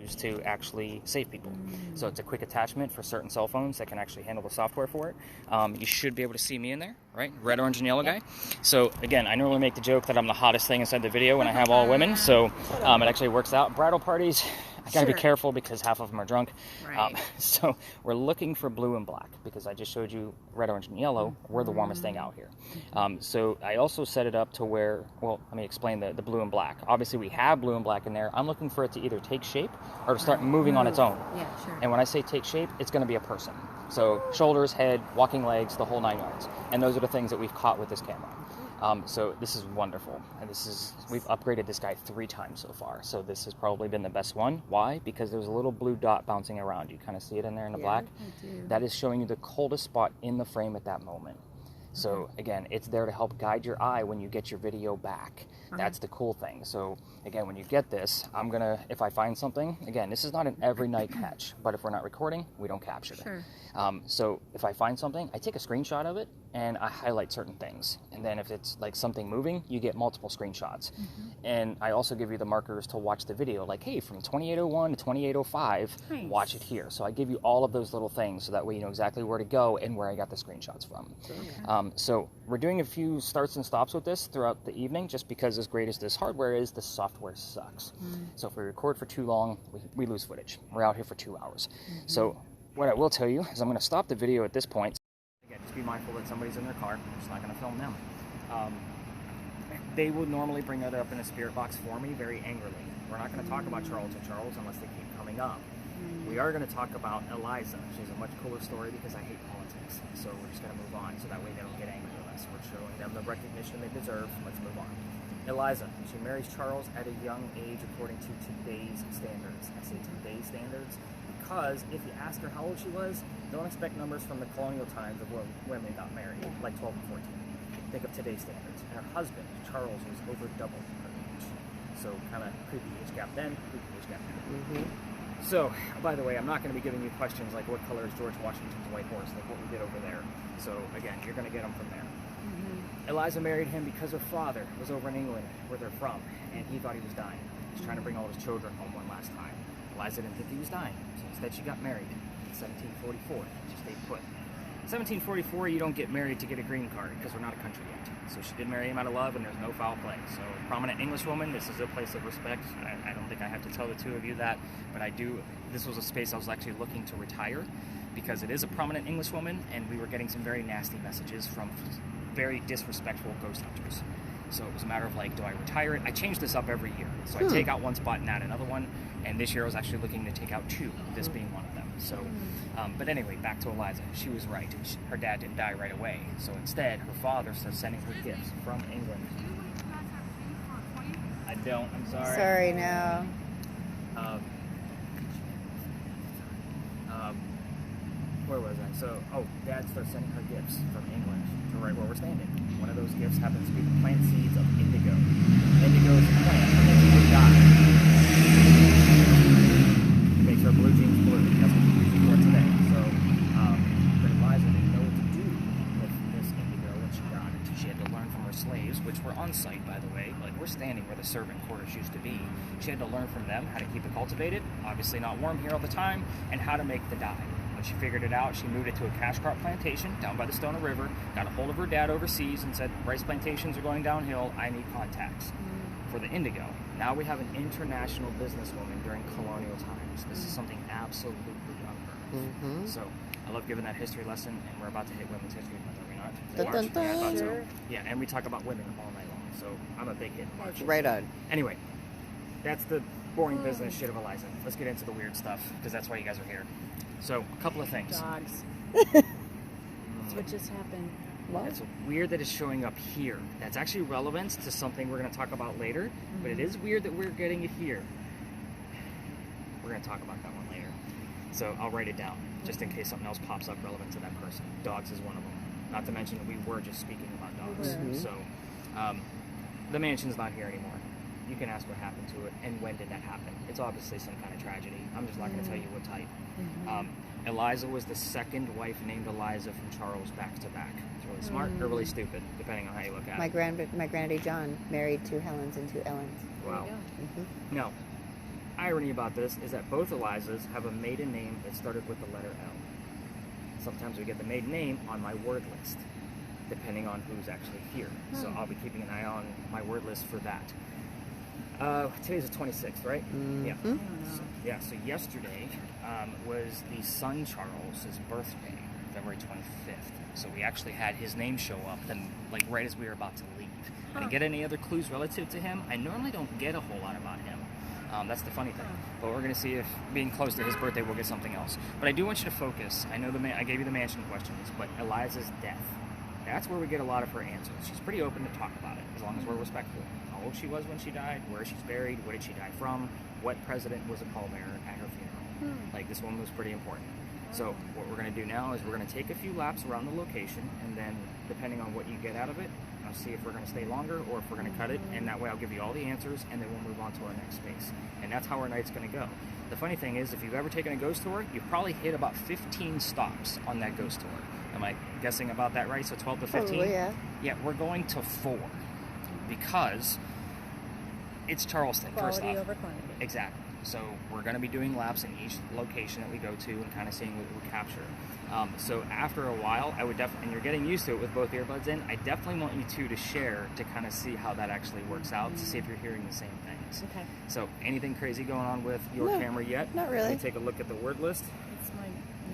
used to actually save people. So it's a quick attachment for certain cell phones that can actually handle the software for it. You should be able to see me in there, right? Red, orange, and yellow guy. So again, I normally make the joke that I'm the hottest thing inside the video when I have all women. So it actually works out. Bridal parties, I gotta be careful because half of them are drunk. Right. So we're looking for blue and black because I just showed you red, orange, and yellow. We're the warmest thing out here. So I also set it up to where, well, let me explain the blue and black. Obviously we have blue and black in there. I'm looking for it to either take shape or to start moving on its own. Yeah, sure. And when I say take shape, it's going to be a person. So shoulders, head, walking legs, the whole 9 yards. And those are the things that we've caught with this camera. So this is wonderful. And we've upgraded this guy 3 times so far. So this has probably been the best one. Why? Because there's a little blue dot bouncing around. You kind of see it in there in the black. I do. That is showing you the coldest spot in the frame at that moment. So again, it's there to help guide your eye when you get your video back. That's the cool thing. So again, when you get this, if I find something, again, this is not an every night catch, but if we're not recording, we don't capture it. So if I find something, I take a screenshot of it and I highlight certain things. And then if it's like something moving, you get multiple screenshots. And I also give you the markers to watch the video, like, hey, from 2801 to 2805, watch it here. So I give you all of those little things so that way you know exactly where to go and where I got the screenshots from. So we're doing a few starts and stops with this throughout the evening, just because as great as this hardware is, the software sucks. So if we record for too long, we lose footage. We're out here for 2 hours. So what I will tell you is I'm going to stop the video at this point. Again, just be mindful that somebody's in their car. I'm just not going to film them. They would normally bring that up in a spirit box for me very angrily. We're not going to talk about Charles unless they keep coming up. We are going to talk about Eliza. She's a much cooler story because I hate politics. So we're just going to move on so that way they don't get angry with us. We're showing them the recognition they deserve. Let's move on. Eliza, she marries Charles at a young age according to today's standards. I say today's standards because if you ask her how old she was, don't expect numbers from the colonial times of when women got married, like 12 and 14. Think of today's standards. And her husband, Charles, was over double her age. So kind of creepy age gap then, creepy age gap now. So, by the way, I'm not going to be giving you questions like what color is George Washington's white horse, like what we did over there. So, again, you're going to get them from there. Eliza married him because her father was over in England, where they're from, and he thought he was dying. He was trying to bring all his children home one last time. Eliza didn't think he was dying, so instead she got married in 1744. She stayed put. 1744, you don't get married to get a green card because we're not a country yet. So she did marry him out of love, and there's no foul play. So, prominent English woman, this is a place of respect. I don't think I have to tell the two of you that, but I do. This was a space I was actually looking to retire because it is a prominent English woman, and we were getting some very nasty messages from very disrespectful ghost hunters. So it was a matter of like, do I retire it? I change this up every year. So I take out one spot and add another one, and this year I was actually looking to take out 2, this being one of them. So, but anyway, back to Eliza. She was right. Her dad didn't die right away. So instead, her father started sending her gifts from England. I don't. I'm sorry. Sorry, no. Where was I? So, Dad started sending her gifts from England to right where we're standing. One of those gifts happens to be the plant seeds of indigo. Indigo is a plant that makes blue dye. It makes our blue jeans blue. That's what we're using for today. So, but Eliza didn't know what to do with this indigo when she got it. She had to learn from her slaves, which were on site, by the way. Like, we're standing where the servant quarters used to be. She had to learn from them how to keep it cultivated, obviously not warm here all the time, and how to make the dye. When she figured it out, she moved it to a cash crop plantation down by the Stoner River, got a hold of her dad overseas and said, rice plantations are going downhill, I need contacts for the indigo. Now we have an international businesswoman during colonial times. This is something absolutely unheard of. So I love giving that history lesson, and we're about to hit Women's History Month, are we not? Dun, dun, dun. Yeah, I thought so. Sure. Yeah, and we talk about women all night long, so I'm a big hit in March. Right on. Anyway, that's the boring business shit of Eliza. Let's get into the weird stuff, because that's why you guys are here. So, a couple of things. Dogs. That's what just happened. What? It's weird that it's showing up here. That's actually relevant to something we're going to talk about later, but it is weird that we're getting it here. We're going to talk about that one later. So, I'll write it down, just in case something else pops up relevant to that person. Dogs is one of them. Not to mention that we were just speaking about dogs. So, the mansion's not here anymore. You can ask what happened to it and when did that happen. It's obviously some kind of tragedy. I'm just not going to tell you what type. Eliza was the second wife named Eliza from Charles back to back. It's really smart or really stupid, depending on how you look at it. My granddaddy John married 2 Helens and 2 Ellens. Wow. No. irony about this is that both Elizas have a maiden name that started with the letter L. Sometimes we get the maiden name on my word list, depending on who's actually here. So I'll be keeping an eye on my word list for that. Today's the 26th, right? Yeah. So yesterday was the son Charles's birthday, February 25th. So we actually had his name show up, then like right as we were about to leave. I didn't get any other clues relative to him. I normally don't get a whole lot about him. That's the funny thing. But we're going to see if being close to his birthday we'll get something else. But I do want you to focus. I know I gave you the mansion questions, but Eliza's death. That's where we get a lot of her answers. She's pretty open to talk about it, as long as we're respectful. How old she was when she died, where she's buried, what did she die from, what president was a pallbearer at her funeral. Like, this one was pretty important. So what we're going to do now is we're going to take a few laps around the location, and then depending on what you get out of it, I'll see if we're going to stay longer or if we're going to cut it, and that way I'll give you all the answers, and then we'll move on to our next space. And that's how our night's going to go. The funny thing is, if you've ever taken a ghost tour, you've probably hit about 15 stops on that ghost tour. Am I guessing about that right? So 12 to 15? Probably, yeah. Yeah, we're going to 4 because it's Charleston, first Quality off. over quantity. Exactly. So we're going to be doing laps in each location that we go to and kind of seeing what we capture. So after a while, I would definitely, and you're getting used to it with both earbuds in, I definitely want you two to share to kind of see how that actually works out, to see if you're hearing the same things. Okay. So anything crazy going on with your No, camera yet? not really. Let me take a look at the word list. It's my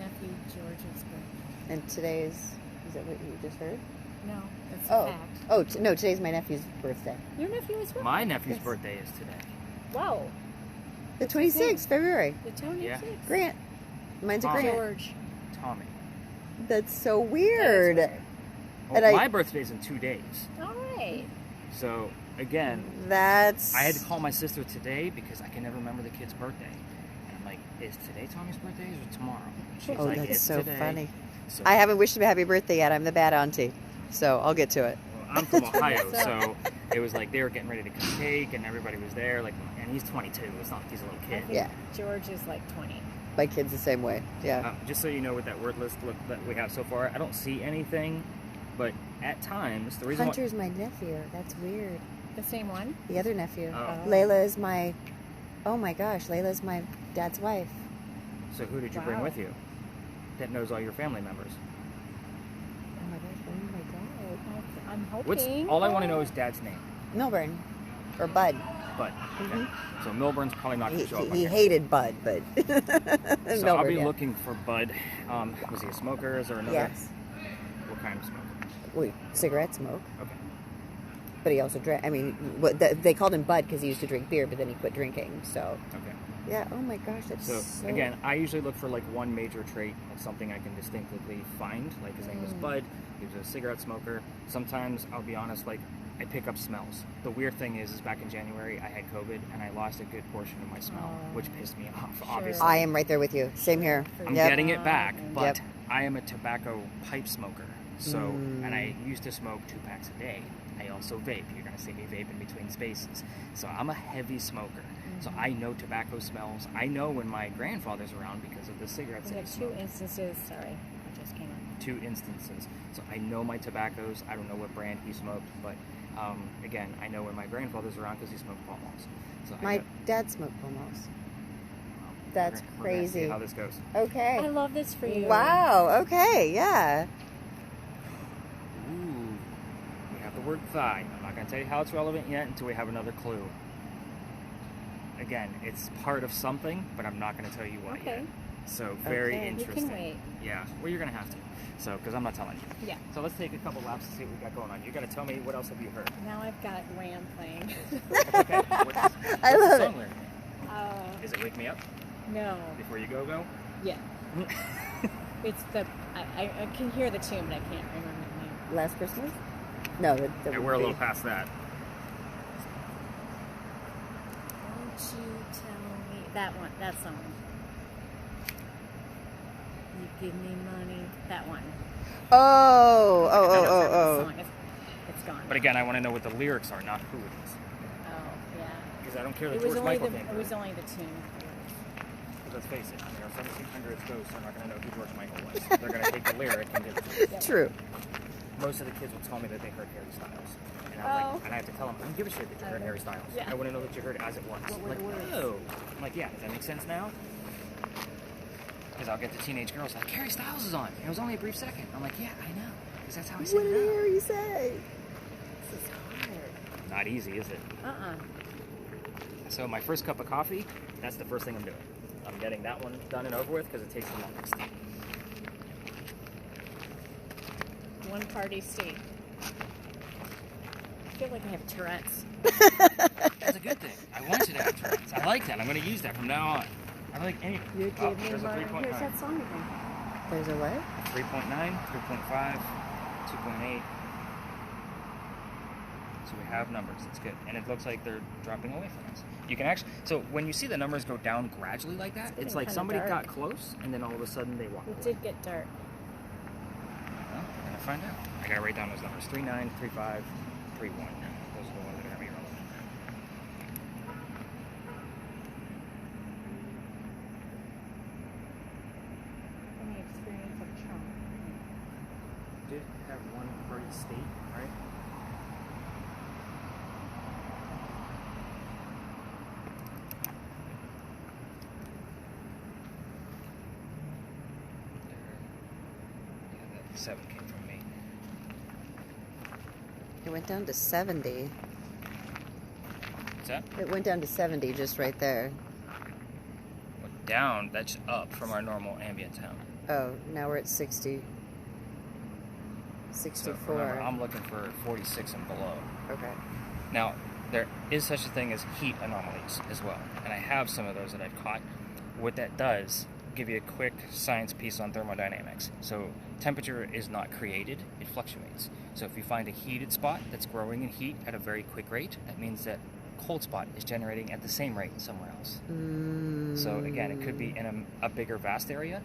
nephew George's birthday. And today's, is that what you just heard? No, that's a fact. Oh, no, today's my nephew's birthday. Your nephew is what? My nephew's Yes. birthday is today. Wow. The 26th, February. The Tony Yeah. Grant. Mine's a Tommy. Grant. George. Tommy. That's so weird. That is weird. Well, And my birthday's in 2 days. All right. So, again, That's... I had to call my sister today because I can never remember the kid's birthday. And I'm like, is today Tommy's birthday or tomorrow? And she's Oh, like, that's it's so today. funny. So, I haven't wished him a happy birthday yet. I'm the bad auntie. So I'll get to it. well, I'm from Ohio, so it was like they were getting ready to cut cake and everybody was there. Like, and he's 22. It's not like he's a little I kid. think Yeah. George is like 20. My kid's the same way. Yeah. Just so you know, with that word list look that we have so far, I don't see anything, but at times the reason Hunter's my nephew. That's weird. The same one? The other nephew. Oh. Layla is my... Oh my gosh, Layla's my dad's wife. So who did you bring Wow. with you that knows all your family members? Oh my gosh, oh my god. I'm What's hoping. all I want to know is Dad's name. Milburn. Or Bud. Bud. Okay. So Milburn's probably not going He, to show up. on he here. hated Bud, but... So I'll be looking for Bud. Was he a smoker? Is there another? Yes. What kind of smoker? Wait, cigarette smoke. Okay. But he also drank... I mean, they called him Bud because he used to drink beer, but then he quit drinking, so... Okay. Yeah, oh my gosh, that's So again, I usually look for like one major trait of something I can distinctively find. Like his name was Bud. He was a cigarette smoker. Sometimes I'll be honest, like I pick up smells. The weird thing is back in January I had COVID and I lost a good portion of my smell, which pissed me off. Sure. Obviously, I am right there with you. Same here. I'm Yep. getting it back, but Yep. I am a tobacco pipe smoker. So, and I used to smoke 2 packs a day. I also vape. You're going to see me vape in between spaces. So I'm a heavy smoker. So I know tobacco smells. I know when my grandfather's around because of the cigarettes We that he have 2 smoked. instances. Sorry, I just came up. 2 instances. So I know my tobaccos. I don't know what brand he smoked, but again, I know when my grandfather's around because he smoked Pall Malls. So My dad smoked Pall Malls. That's we're gonna see crazy. how this goes. Okay. I love this for you. Wow, okay, yeah. Ooh, we have the word thigh. I'm not going to tell you how it's relevant yet until we have another clue. Again, it's part of something, but I'm not going to tell you what Okay. yet. So very Okay. You interesting. can wait. Yeah, well, you're going to have to. So, because I'm not telling you. Yeah. So let's take a couple laps to see what we got going on. You got to tell me what else have you heard. Now I've got Wham playing. That's okay. What's I the love song it. lyric? Is it Wake Me Up? No. Before You Go Go? Yeah. It's the. I can hear the tune, but I can't remember the name. Last Christmas? No, And we're a little past that. Won't you tell me that one? That song. You give me money. That one. Oh. The song. It's gone. But again, I want to know what the lyrics are, not who it is. Oh yeah. Because I don't care that It was George only Michael the. came It was only the tune. Let's face it, I mean, our 1700s ghosts are not going to know who George Michael was. They're going to take the lyric and give it to us. True. most of the kids will tell me that they heard Harry Styles. And I'm like, and I have to tell them, I don't give a shit that you heard Harry Styles. Yeah. I want to know that you heard it as it was. What were the words? Oh. I'm like, yeah, does that make sense now? Because I'll get the teenage girls like, Harry Styles is on. And it was only a brief second. I'm like, yeah, I know. Because that's how I say What it did now. Harry say? This is hard. Not easy, is it? So my first cup of coffee, that's the first thing I'm doing. I'm getting that one done and over with because it takes the longest. One party state. I feel like I have Tourette's. That's a good thing. I want you to have Tourette's. I like that. I'm going to use that from now on. I like any. You Oh, gave me there's a one. 3.9. Here's that song again. There's a what? 3.9, 3.5, 2.8. So we have numbers. It's good. And it looks like they're dropping away from us. You can actually, so when you see the numbers go down gradually like that, it's like kinda somebody dark. got close and then all of a sudden they walk It away. did get dark. Well, we're going to find out. I got to write down those numbers. 39, 35, 31. Those are the ones that are going to be relevant. Any experience of Trump? Did have one party state, right? Yeah, that 7 came from me. It went down to 70. What's that? It went down to 70 just right there. Well, down, that's up from our normal ambient sound. Oh, now we're at 60. So 64. remember, I'm looking for 46 and below. Okay. Now, there is such a thing as heat anomalies as well, and I have some of those that I've caught. What that does, give you a quick science piece on thermodynamics. So temperature is not created, it fluctuates. So if you find a heated spot that's growing in heat at a very quick rate, that means that cold spot is generating at the same rate somewhere else. So again, it could be in a bigger, vast area.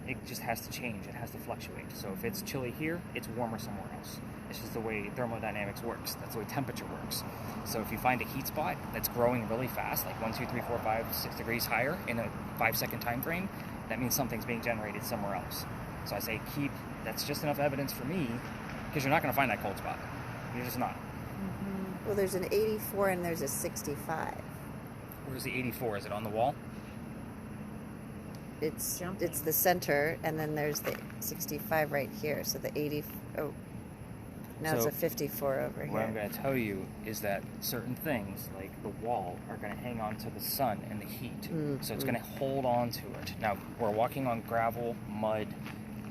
It just has to change. It has to fluctuate. So if it's chilly here, it's warmer somewhere else. It's just the way thermodynamics works. That's the way temperature works. So if you find a heat spot that's growing really fast, like 1, 2, 3, 4, 5, 6 degrees higher in a 5-second time frame, that means something's being generated somewhere else. So I say keep, that's just enough evidence for me, because you're not going to find that cold spot. You're just not. Well, there's an 84 and there's a 65. Where's the 84? Is it on the wall? It's the center, and then there's the 65 right here. So the 80. Oh, now it's So, a 54 over What I'm here. going to tell you is that certain things, like the wall, are going to hang on to the sun and the heat. So it's going to hold on to it. Now, we're walking on gravel, mud,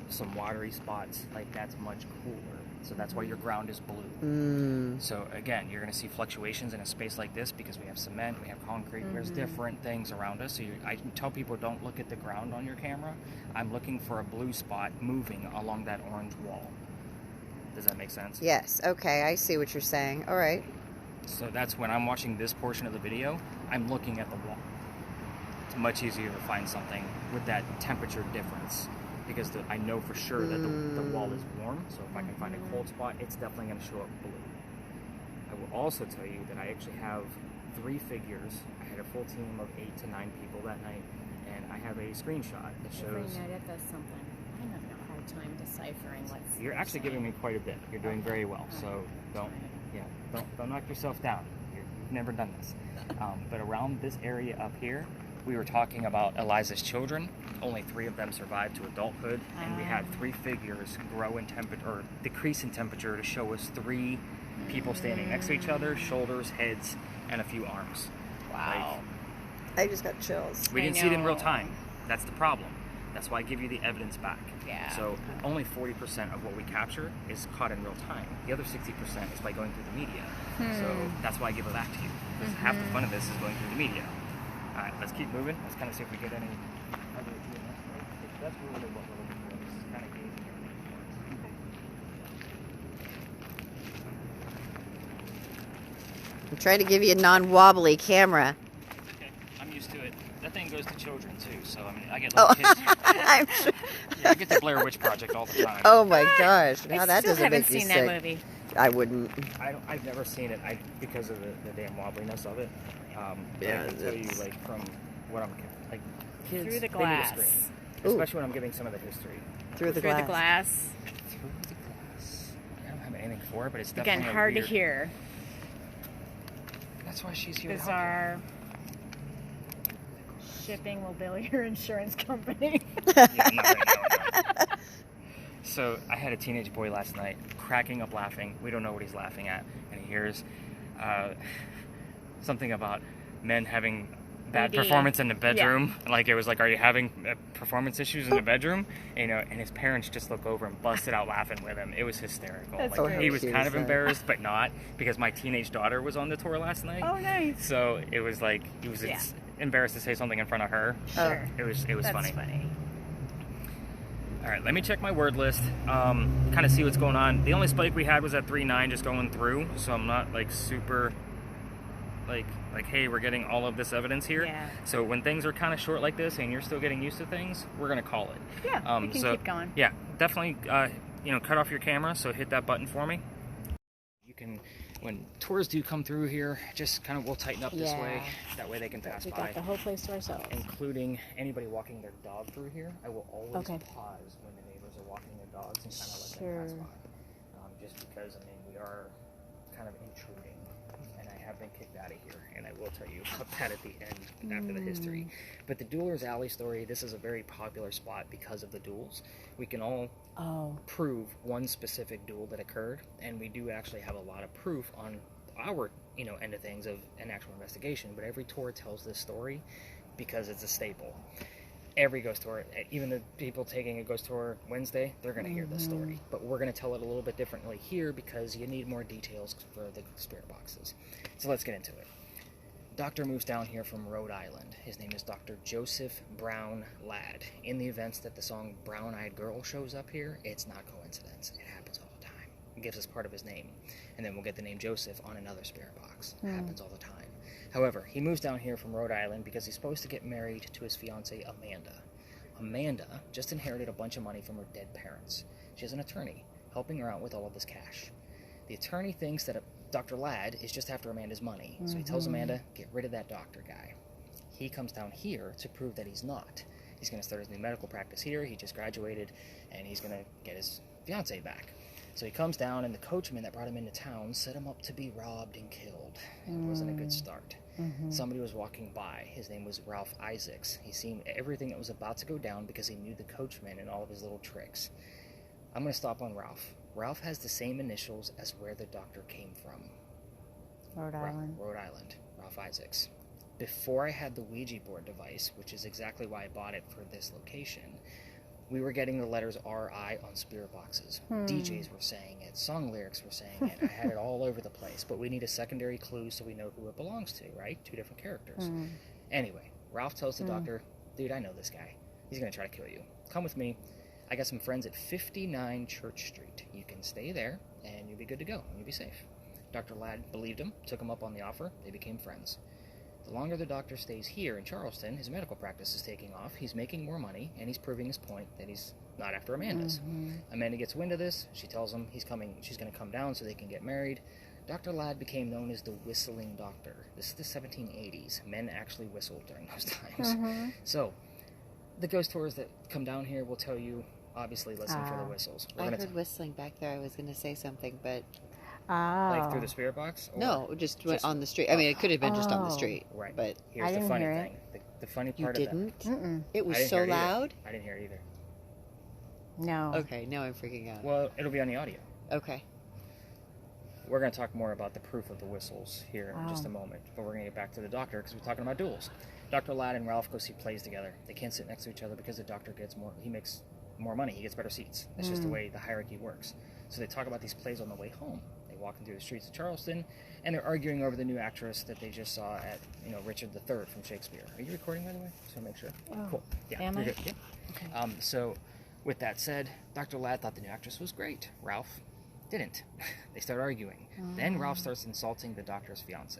some watery spots. Like, that's much cooler. So that's why your ground is blue. So again, you're going to see fluctuations in a space like this because we have cement, we have concrete, there's different things around us. So I tell people, don't look at the ground on your camera. I'm looking for a blue spot moving along that orange wall. Does that make sense? Yes. Okay, I see what you're saying. All right. So that's when I'm watching this portion of the video, I'm looking at the wall. It's much easier to find something with that temperature difference because I know for sure that the wall is warm. So if I can find a cold spot, it's definitely going to show up blue. I will also tell you that I actually have 3 figures. I had a full team of 8 to 9 people that night, and I have a screenshot that Every shows. night it does something. I have a hard time deciphering what's. You're actually giving me quite a bit. You're doing very well. So don't knock yourself down. You've never done this. But around this area up here, we were talking about Eliza's children. Only 3 of them survived to adulthood, and we had 3 figures grow in temperature or decrease in temperature to show us 3 people standing next to each other, shoulders, heads, and a few arms. Wow. I just got chills. We didn't see it in real time. That's the problem. That's why I give you the evidence back. Yeah. So only 40% of what we capture is caught in real time. The other 60% is by going through the media. So that's why I give it back to you. Because half the fun of this is going through the media. All right, let's keep moving. Let's kind of see if we get any other EMS. That's really what we're looking for. This is kind of gauging everything. I'm trying to give you a non-wobbly camera. Okay, I'm used to it. That thing goes to children too, so I mean, I get little kids. I'm sure. Yeah, I get the Blair Witch Project all the time. Oh my gosh! Now I that still doesn't haven't make me seen sick. that movie. I wouldn't. I've never seen it because of the damn wobbliness of it. But Yeah, I can tell you, it's- like, from what I'm like, kids Through the they need a glass. screen, Ooh. especially when I'm giving some of the history. Through the Through glass. the glass. Through the glass. before, but it's definitely Again, hard weird... to hear. That's why she's here to help Bizarre. Shipping will bill your insurance company. you. Yeah, not right now. No. So I had a teenage boy last night cracking up laughing. We don't know what he's laughing at. And he hears something about men having bad performance in the bedroom. Yeah. Like it was like, are you having performance issues in the bedroom? You know, and his parents just look over and busted out laughing with him. It was hysterical. That's like he was kind of embarrassed, but not, because my teenage daughter was on the tour last night. Oh, nice. So it was like he was embarrassed to say something in front of her. Sure. It was That's funny. All right, let me check my word list, kind of see what's going on. The only spike we had was at 3.9 just going through, so I'm not like super like hey, we're getting all of this evidence here. Yeah. So when things are kind of short like this and you're still getting used to things, we're going to call it. Yeah, we can keep going. Yeah, definitely cut off your camera, so hit that button for me. You can, when tours do come through here, just kind of, we'll tighten up this way. That way they can pass by. We got the whole place to ourselves. Including anybody walking their dog through here. I will always pause when the neighbors are walking their dogs and kind of let them pass by. Just because, I mean, we are kind of intruding. And I have been kicked out of here. And I will tell you about that at the end after the history. But the Duelers Alley story, this is a very popular spot because of the duels. We can all prove one specific duel that occurred, and we do actually have a lot of proof on our end of things of an actual investigation. But every tour tells this story because it's a staple. Every ghost tour, even the people taking a ghost tour Wednesday, they're going to hear this story. But we're going to tell it a little bit differently here because you need more details for the spirit boxes. So let's get into it. Doctor moves down here from Rhode Island. His name is Dr. Joseph Brown Ladd. In the events that the song Brown Eyed Girl shows up here, it's not coincidence. It happens all the time. It gives us part of his name. And then we'll get the name Joseph on another spirit box. It happens all the time. However, he moves down here from Rhode Island because he's supposed to get married to his fiancée, Amanda. Amanda just inherited a bunch of money from her dead parents. She has an attorney helping her out with all of this cash. The attorney thinks that Dr. Ladd is just after Amanda's money, so he tells Amanda, get rid of that doctor guy. He comes down here to prove that he's not. He's going to start his new medical practice here. He just graduated, and he's going to get his fiancée back. So he comes down, and the coachman that brought him into town set him up to be robbed and killed. It wasn't a good start. Somebody was walking by. His name was Ralph Isaacs. He seen everything that was about to go down because he knew the coachman and all of his little tricks. I'm going to stop on Ralph. Ralph has the same initials as where the doctor came from. Rhode Island. Rhode Island. Ralph Isaacs. Before I had the Ouija board device, which is exactly why I bought it for this location, we were getting the letters R.I. on spirit boxes. DJs were saying it. Song lyrics were saying it. I had it all over the place. But we need a secondary clue so we know who it belongs to, right? Two different characters. Anyway, Ralph tells the doctor, dude, I know this guy. He's going to try to kill you. Come with me. I got some friends at 59 Church Street. You can stay there, and you'll be good to go. You'll be safe. Dr. Ladd believed him, took him up on the offer. They became friends. The longer the doctor stays here in Charleston, his medical practice is taking off. He's making more money, and he's proving his point that he's not after Amanda's. Amanda gets wind of this. She tells him she's going to come down so they can get married. Dr. Ladd became known as the Whistling Doctor. This is the 1780s. Men actually whistled during those times. So, the ghost tours that come down here will tell you, obviously, listen for the whistles. I heard whistling back there. I was going to say something, but... Like through the spirit box? Or no, just on the street. I mean, it could have been just on the street. Right. But here's the funny thing. The funny part you of that. didn't? It was so loud? I didn't hear it either. No. Okay, now I'm freaking out. Well, it'll be on the audio. Okay. We're going to talk more about the proof of the whistles here in just a moment. But we're going to get back to the doctor because we're talking about duels. Dr. Ladd and Ralph go see plays together. They can't sit next to each other because the doctor makes more money. He gets better seats. That's just the way the hierarchy works. So they talk about these plays on the way home. Walking through the streets of Charleston, and they're arguing over the new actress that they just saw at, Richard III from Shakespeare. Are you recording, by the way? Just want to make sure. Cool. Yeah. Am I? Good. Yeah. Okay. So, with that said, Dr. Ladd thought the new actress was great. Ralph didn't. They start arguing. Then Ralph starts insulting the doctor's fiance,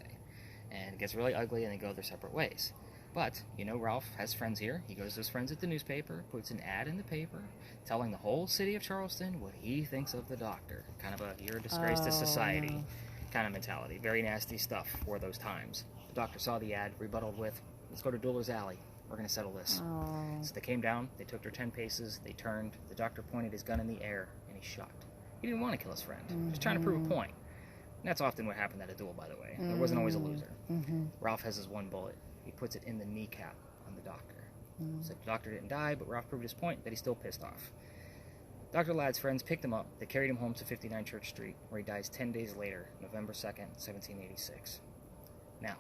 and it gets really ugly, and they go their separate ways. But, Ralph has friends here. He goes to his friends at the newspaper, puts an ad in the paper, telling the whole city of Charleston what he thinks of the doctor. Kind of a, you're a disgrace to society kind of mentality. Very nasty stuff for those times. The doctor saw the ad, rebutted with, let's go to Dueller's Alley. We're going to settle this. So they came down, they took their 10 paces, they turned, the doctor pointed his gun in the air, and he shot. He didn't want to kill his friend. Just trying to prove a point. And that's often what happened at a duel, by the way. There wasn't always a loser. Ralph has his one bullet. He puts it in the kneecap on the doctor. So the doctor didn't die, but Ralph proved his point that he's still pissed off. Dr. Ladd's friends picked him up. They carried him home to 59 Church Street, where he dies 10 days later, November 2nd, 1786. Now,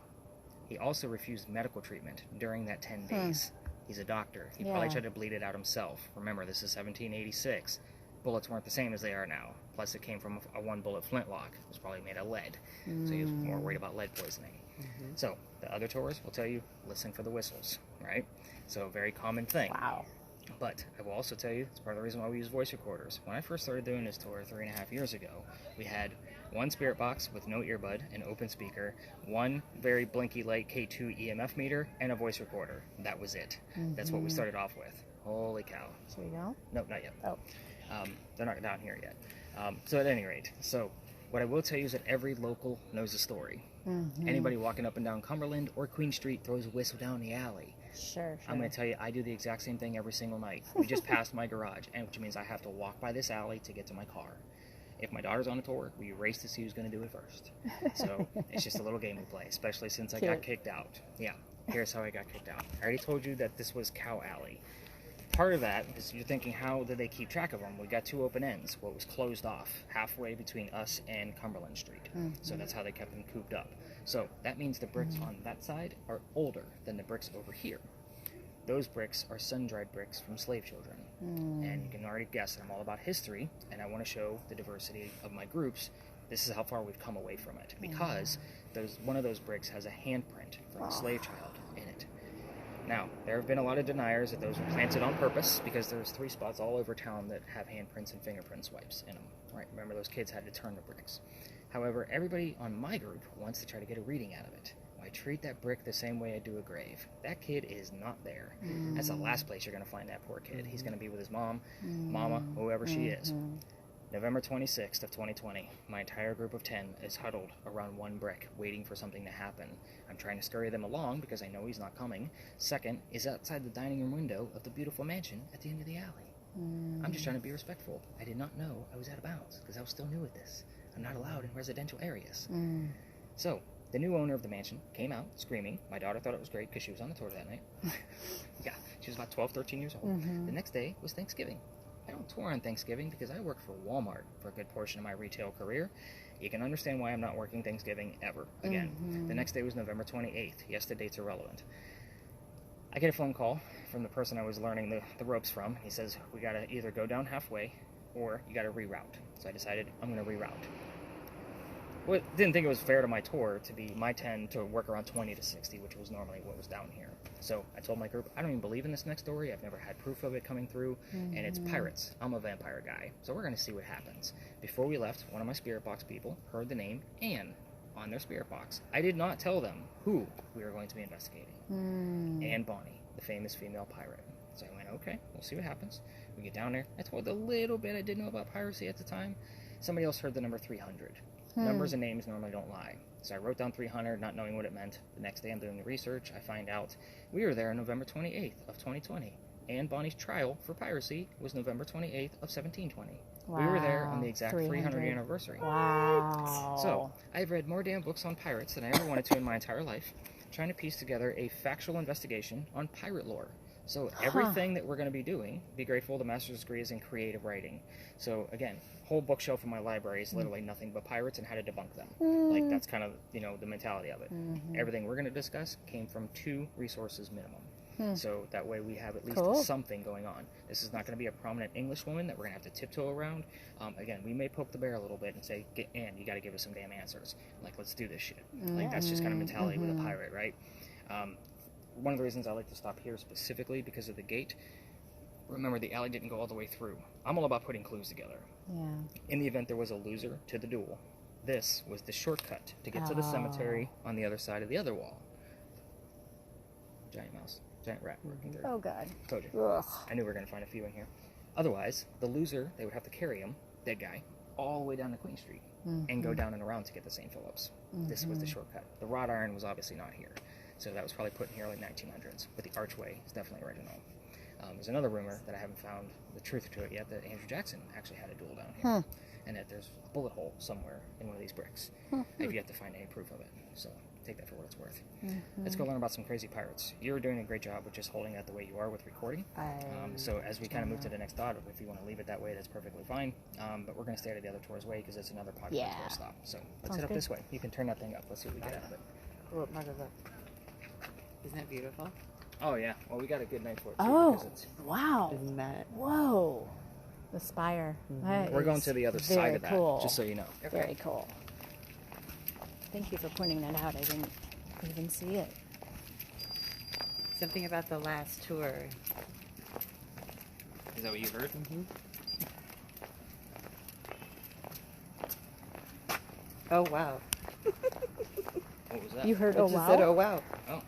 he also refused medical treatment during that 10 days. He's a doctor. He probably tried to bleed it out himself. Remember, this is 1786. Bullets weren't the same as they are now. Plus, it came from a one-bullet flintlock. It was probably made of lead. So he was more worried about lead poisoning. So the other tours will tell you, listen for the whistles, right? So a very common thing. Wow. But I will also tell you, it's part of the reason why we use voice recorders. When I first started doing this tour 3.5 years ago, we had one spirit box with no earbud, an open speaker, one very blinky light K2 EMF meter, and a voice recorder. That was it. That's what we started off with. Holy cow. Should we go? No, not yet. Oh. They're not down here yet. So at any rate, so what I will tell you is that every local knows a story. Anybody walking up and down Cumberland or Queen Street throws a whistle down the alley. Sure. I'm going to tell you, I do the exact same thing every single night. We just passed my garage, and which means I have to walk by this alley to get to my car. If my daughter's on a tour, we race to see who's going to do it first. So it's just a little game we play, especially since I got kicked out. Yeah, here's how I got kicked out. I already told you that this was Cow Alley. Part of that is you're thinking, how did they keep track of them? We got two open ends. Well, it was closed off halfway between us and Cumberland Street. So that's how they kept them cooped up. So that means the bricks on that side are older than the bricks over here. Those bricks are sun-dried bricks from slave children. And you can already guess that I'm all about history, and I want to show the diversity of my groups. This is how far we've come away from it, because one of those bricks has a handprint from a slave child in it. Now, there have been a lot of deniers that those were planted on purpose, because there's 3 spots all over town that have handprints and fingerprint swipes in them. Right? Remember, those kids had to turn the bricks. However, everybody on my group wants to try to get a reading out of it. I treat that brick the same way I do a grave. That kid is not there. That's the last place you're going to find that poor kid. He's going to be with his mom, mama, whoever she is. November 26th of 2020, my entire group of 10 is huddled around one brick, waiting for something to happen. I'm trying to scurry them along because I know he's not coming. Second is outside the dining room window of the beautiful mansion at the end of the alley. I'm just trying to be respectful. I did not know I was out of bounds because I was still new at this. I'm not allowed in residential areas. So, the new owner of the mansion came out screaming. My daughter thought it was great because she was on the tour that night. Yeah, she was about 12, 13 years old. The next day was Thanksgiving. I don't tour on Thanksgiving because I worked for Walmart for a good portion of my retail career. You can understand why I'm not working Thanksgiving ever again. The next day was November 28th. Yes, the date's irrelevant. I get a phone call from the person I was learning the ropes from. He says, we got to either go down halfway or you got to reroute. So I decided I'm going to reroute. Well, didn't think it was fair to my tour to be my 10 to work around 20 to 60, which was normally what was down here. So I told my group, I don't even believe in this next story. I've never had proof of it coming through, and it's pirates. I'm a vampire guy, so we're going to see what happens. Before we left, one of my spirit box people heard the name Anne on their spirit box. I did not tell them who we were going to be investigating. Anne Bonny, the famous female pirate. So I went, okay, we'll see what happens. We get down there. I told a little bit I didn't know about piracy at the time. Somebody else heard the number 300. Numbers and names normally don't lie. So I wrote down 300, not knowing what it meant. The next day I'm doing the research. I find out we were there on November 28th of 2020. Anne Bonny's trial for piracy was November 28th of 1720. Wow. We were there on the exact 300 anniversary. Wow. So I've read more damn books on pirates than I ever wanted to in my entire life, trying to piece together a factual investigation on pirate lore. So everything that we're going to be doing, be grateful, the master's degree is in creative writing. So again, whole bookshelf in my library is literally nothing but pirates and how to debunk them. Like that's kind of, the mentality of it. Everything we're going to discuss came from 2 resources minimum. So that way we have at least something going on. This is not going to be a prominent English woman that we're going to have to tiptoe around. Again, we may poke the bear a little bit and say, Anne, you got to give us some damn answers. Like, let's do this shit. Like, that's just kind of mentality with a pirate, right? One of the reasons I like to stop here specifically because of the gate. Remember, the alley didn't go all the way through. I'm all about putting clues together. Yeah. In the event there was a loser to the duel, this was the shortcut to get to the cemetery on the other side of the other wall. Giant mouse. Giant rat working through. Oh, God. Told you. Ugh. I knew we were going to find a few in here. Otherwise, the loser, they would have to carry him, dead guy, all the way down to Queen Street and go down and around to get to St. Philip's. This was the shortcut. The wrought iron was obviously not here. So that was probably put in here like 1900s. But the archway is definitely original. There's another rumor that I haven't found the truth to it yet, that Andrew Jackson actually had a duel down here, and that there's a bullet hole somewhere in one of these bricks. I've yet to find any proof of it, so take that for what it's worth. Let's go learn about some crazy pirates. You're doing a great job with just holding that the way you are with recording. So as we kind of move to the next thought, if you want to leave it that way, that's perfectly fine. But we're going to stay out of the other tour's way because it's another popular tour stop. So let's head up this way. You can turn that thing up. Let's see what we get out of it. Oh, Margo, look. Isn't that beautiful? Oh yeah. Well, we got a good night for it too. Oh, It's, wow. Isn't that? Whoa. The spire. That we're going is to the other very side of that, cool. just so you know. Very cool. Thank you for pointing that out. I didn't even see it. Something about the last tour. Is that what you heard? Oh, wow. What was that? You heard, I oh just wow? said, oh, wow. Oh.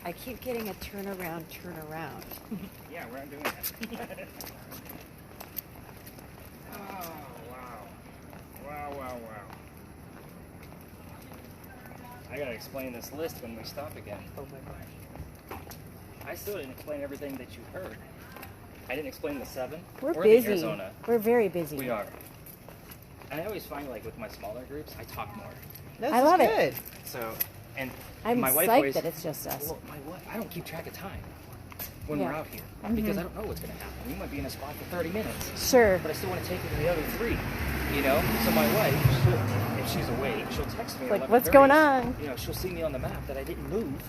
I keep getting a turnaround. Yeah, we're not doing that. Oh, wow. Wow. I gotta explain this list when we stop again. Oh my gosh. I still didn't explain everything that you heard. I didn't explain the 7 We're or busy. the Arizona. We're very busy. We are. And I always find, like, with my smaller groups, I talk more. This I is love it. good. So, and I'm my wife psyched always... that it's just us. Well, my wife, I don't keep track of time when Yeah. we're out here because I don't know what's going to happen. We might be in a spot for 30 minutes. Sure. But I still want to take her to the other 3, you know? So my wife, if she's awake, she'll text me at Like, what's 11:30. going on? You know, she'll see me on the map that I didn't move,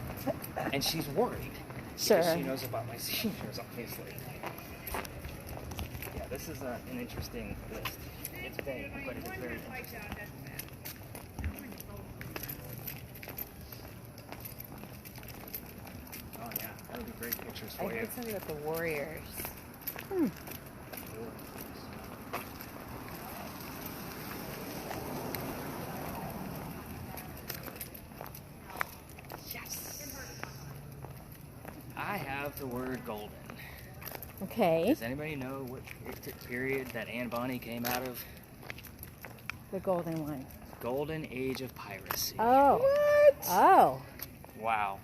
and she's worried. Sure. Because she knows about my seniors, obviously. Yeah, this is an interesting list. It's vague, but it is very interesting. Oh yeah, that would be great pictures I for you. heard something about the Warriors. Yes! I have the word golden. Okay. Does anybody know what period that Anne Bonny came out of? The golden one. Golden Age of Piracy. Oh. What? Oh. Wow.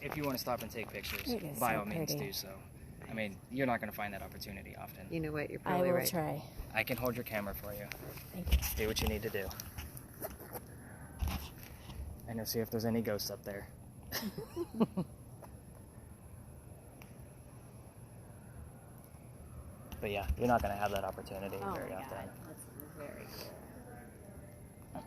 If you want to stop and take pictures, It is by so all means pretty. do so. I mean, you're not going to find that opportunity often. You know what? You're I probably will right. try. I can hold your camera for you. Thank you. Do what you need to do. And you'll see if there's any ghosts up there. But yeah, you're not going to have that opportunity very often. That's very cool.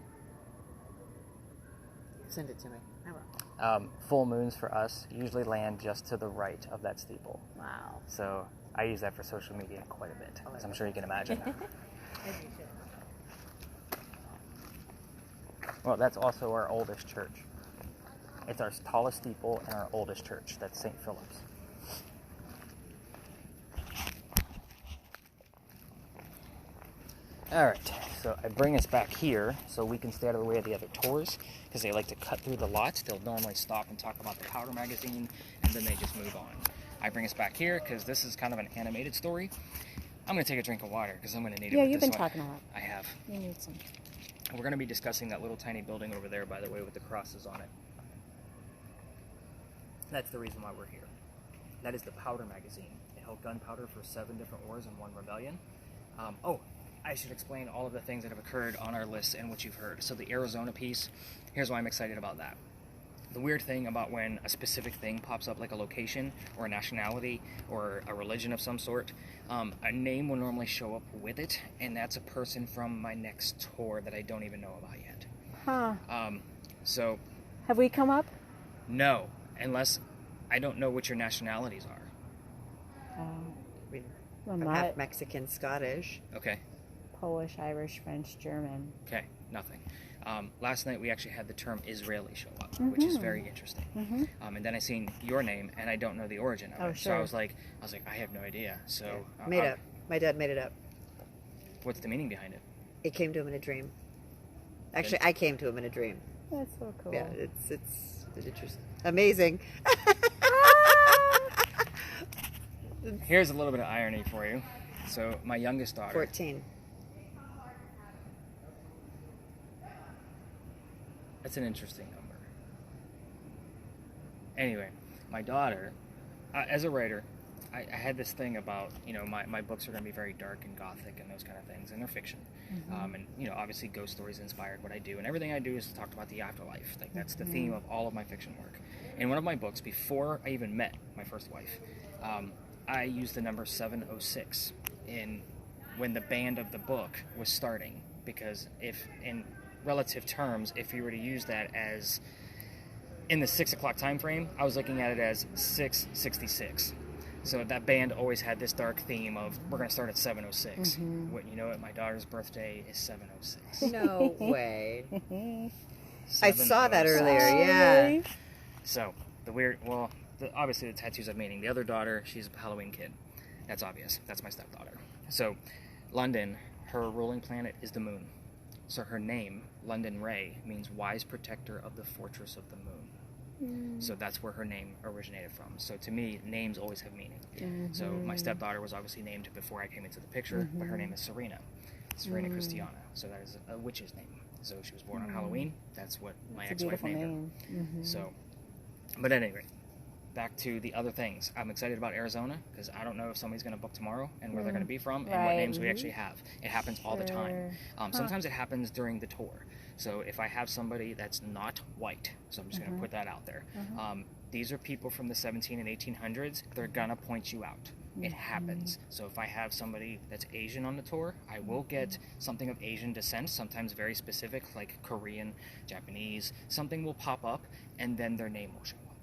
Send it to me. I will. Full moons for us usually land just to the right of that steeple. Wow. So I use that for social media quite a bit, as I'm sure you can imagine. Well, that's also our oldest church. It's our tallest steeple and our oldest church. That's St. Philip's. All right, so I bring us back here so we can stay out of the way of the other tours because they like to cut through the lots. They'll normally stop and talk about the powder magazine, and then they just move on. I bring us back here because this is kind of an animated story. I'm going to take a drink of water because I'm going to need it. Yeah, with you've this been one. talking a lot. I have. You need some. We're going to be discussing that little tiny building over there, by the way, with the crosses on it. That's the reason why we're here. That is the powder magazine. It held gunpowder for 7 different wars and 1 rebellion. I should explain all of the things that have occurred on our list and what you've heard. So the Arizona piece, here's why I'm excited about that. The weird thing about when a specific thing pops up, like a location or a nationality or a religion of some sort, a name will normally show up with it, and that's a person from my next tour that I don't even know about yet. Huh. So, Have we come up? no, unless I don't know what your nationalities are. I'm half Mexican, Scottish. Okay. Polish, Irish, French, German. Okay, nothing. Last night we actually had the term Israeli show up, which is very interesting. And then I seen your name, and I don't know the origin of it. So sure. I was like, I have no idea. So Made up. My dad made it up. What's the meaning behind it? It came to him in a dream. Actually, I came to him in a dream. That's so cool. Yeah, it's interesting. Amazing. Here's a little bit of irony for you. So my youngest daughter, 14. That's an interesting number. Anyway, my daughter, as a writer, I had this thing about, my books are going to be very dark and gothic and those kind of things, and they're fiction. And, obviously ghost stories inspired what I do, and everything I do is talk about the afterlife. Like, that's the theme of all of my fiction work. In one of my books, before I even met my first wife, I used the number 706 when the band of the book was starting, because if, in relative terms, if you were to use that as in the 6 o'clock time frame, I was looking at it as 666. So that band always had this dark theme of, we're going to start at 706. You know what? My daughter's birthday is 706. No way. I saw that earlier, yeah. So, obviously the tattoos have meaning. The other daughter, she's a Halloween kid. That's obvious. That's my stepdaughter. So, London, her ruling planet is the moon. So her name, London Ray, means wise protector of the fortress of the moon. So that's where her name originated from. So to me, names always have meaning. So my stepdaughter was obviously named before I came into the picture, but her name is Serena Christiana. So that is a witch's name. So she was born on Halloween. That's what my ex-wife named her. So, but anyway, back to the other things. I'm excited about Arizona because I don't know if somebody's going to book tomorrow and where they're going to be from and what names we actually have. It happens all the time. Sometimes it happens during the tour. So if I have somebody that's not white, so I'm just going to put that out there. These are people from the 17 and 1800s. They're going to point you out. It happens. So if I have somebody that's Asian on the tour, I will get something of Asian descent, sometimes very specific, like Korean, Japanese. Something will pop up, and then their name will show up.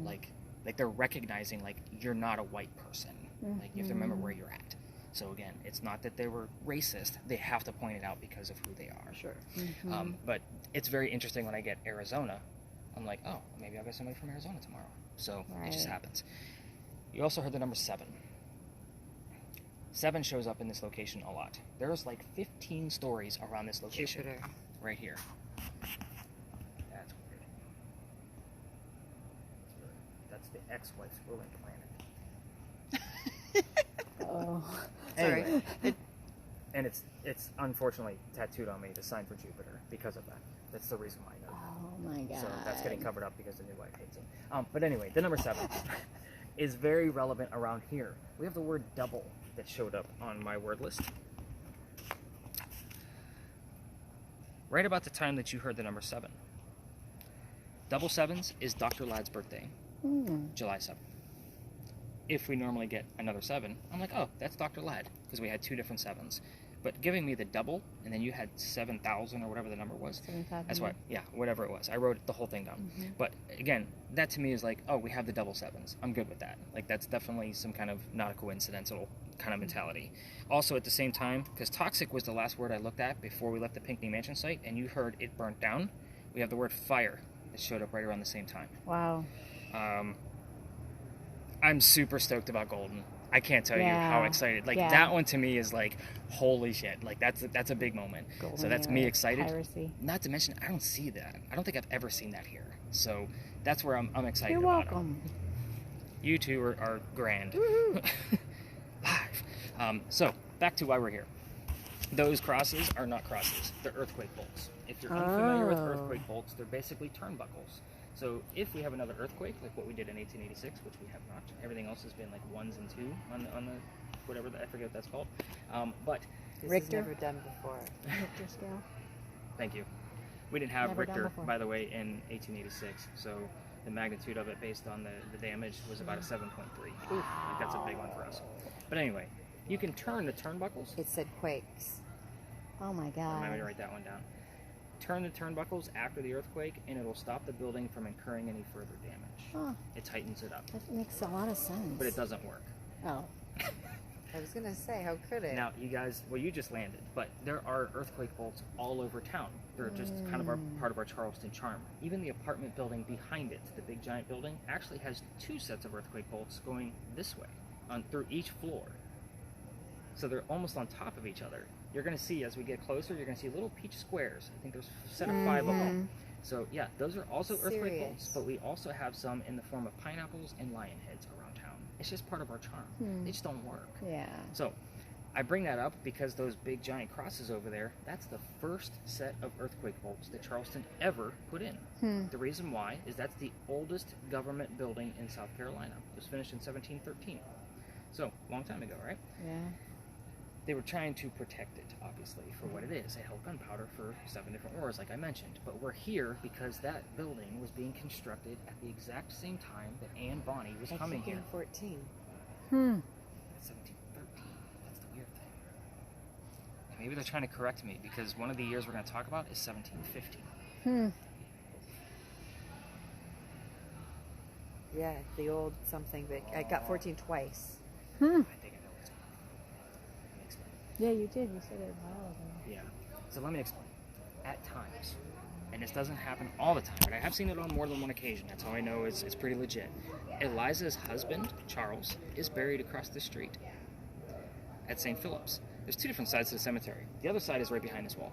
Like they're recognizing, like, you're not a white person. Like, you have to remember where you're at. So again, it's not that they were racist. They have to point it out because of who they are. Sure. But it's very interesting when I get Arizona. I'm like, oh, maybe I'll get somebody from Arizona tomorrow. So it just happens. You also heard the number 7. 7 shows up in this location a lot. There's like 15 stories around this location. Jupiter. Right here. That's weird. That's the ex-wife's ruling planet. Anyway, and it's unfortunately tattooed on me to sign for Jupiter because of that. That's the reason why I know. Oh my god. So that's getting covered up because the new wife hates him. But anyway, the number 7 is very relevant around here. We have the word double that showed up on my word list. Right about the time that you heard the number 7. Double sevens is Dr. Ladd's birthday, July 7th. If we normally get another 7, I'm like, oh, that's Dr. Ladd, because we had 2 different 7s. But giving me the double, and then you had 7,000 or whatever the number was. 7,500. That's why, whatever it was. I wrote the whole thing down. But again, that to me is like, oh, we have the double 7s. I'm good with that. Like, that's definitely some kind of not a coincidental kind of mentality. Also, at the same time, because toxic was the last word I looked at before we left the Pinckney Mansion site, and you heard it burnt down, we have the word fire that showed up right around the same time. Wow. I'm super stoked about Golden. I can't tell you how excited. Like, that one to me is like, holy shit. Like, that's a big moment. Golden so that's me excited. Piracy. Not to mention, I don't see that. I don't think I've ever seen that here. So that's where I'm excited You're about welcome. it. You two are grand. Live. So, back to why we're here. Those crosses are not crosses. They're earthquake bolts. If you're unfamiliar with earthquake bolts, they're basically turnbuckles. So if we have another earthquake, like what we did in 1886, which we have not, everything else has been like 1s and 2 on the whatever, I forget what that's called. But This Richter? is never done before. Richter scale. thank you. We didn't have Never done Richter, before. by the way, in 1886. So the magnitude of it based on the damage was about a 7.3. Like, that's a big one for us. But anyway, you can turn the turnbuckles. It said quakes. Oh my god. Remind me to write that one down. Turn the turnbuckles after the earthquake, and it'll stop the building from incurring any further damage. Huh. It tightens it up, That makes a lot of sense. but it doesn't work. Oh. I was going to say, how could it? Now, you guys, well, you just landed, but there are earthquake bolts all over town. They're just kind of part of our Charleston charm. Even the apartment building behind it, the big giant building, actually has 2 sets of earthquake bolts going this way, through each floor. So they're almost on top of each other. You're going to see, as we get closer, you're going to see little peach squares. I think there's a set of 5 of them. So, yeah, those are also earthquake bolts, but we also have some in the form of pineapples and lion heads around town. It's just part of our charm. They just don't work. Yeah. So, I bring that up because those big giant crosses over there, that's the first set of earthquake bolts that Charleston ever put in. The reason why is that's the oldest government building in South Carolina. It was finished in 1713. So, long time ago, right? Yeah. They were trying to protect it, obviously, for what it is. It held gunpowder for 7 different wars, like I mentioned. But we're here because that building was being constructed at the exact same time that Anne Bonny was coming here. 14. 1713. That's the weird thing. And maybe they're trying to correct me because one of the years we're going to talk about is 1750. Yeah, the old something, but I got 14 twice. I think I know what's going on. Let me explain. Yeah, you did. You said it a while ago. Yeah. So let me explain. At times, and this doesn't happen all the time, but I have seen it on more than one occasion. That's how I know it's pretty legit. Eliza's husband, Charles, is buried across the street at St. Philip's. There's 2 different sides to the cemetery. The other side is right behind this wall.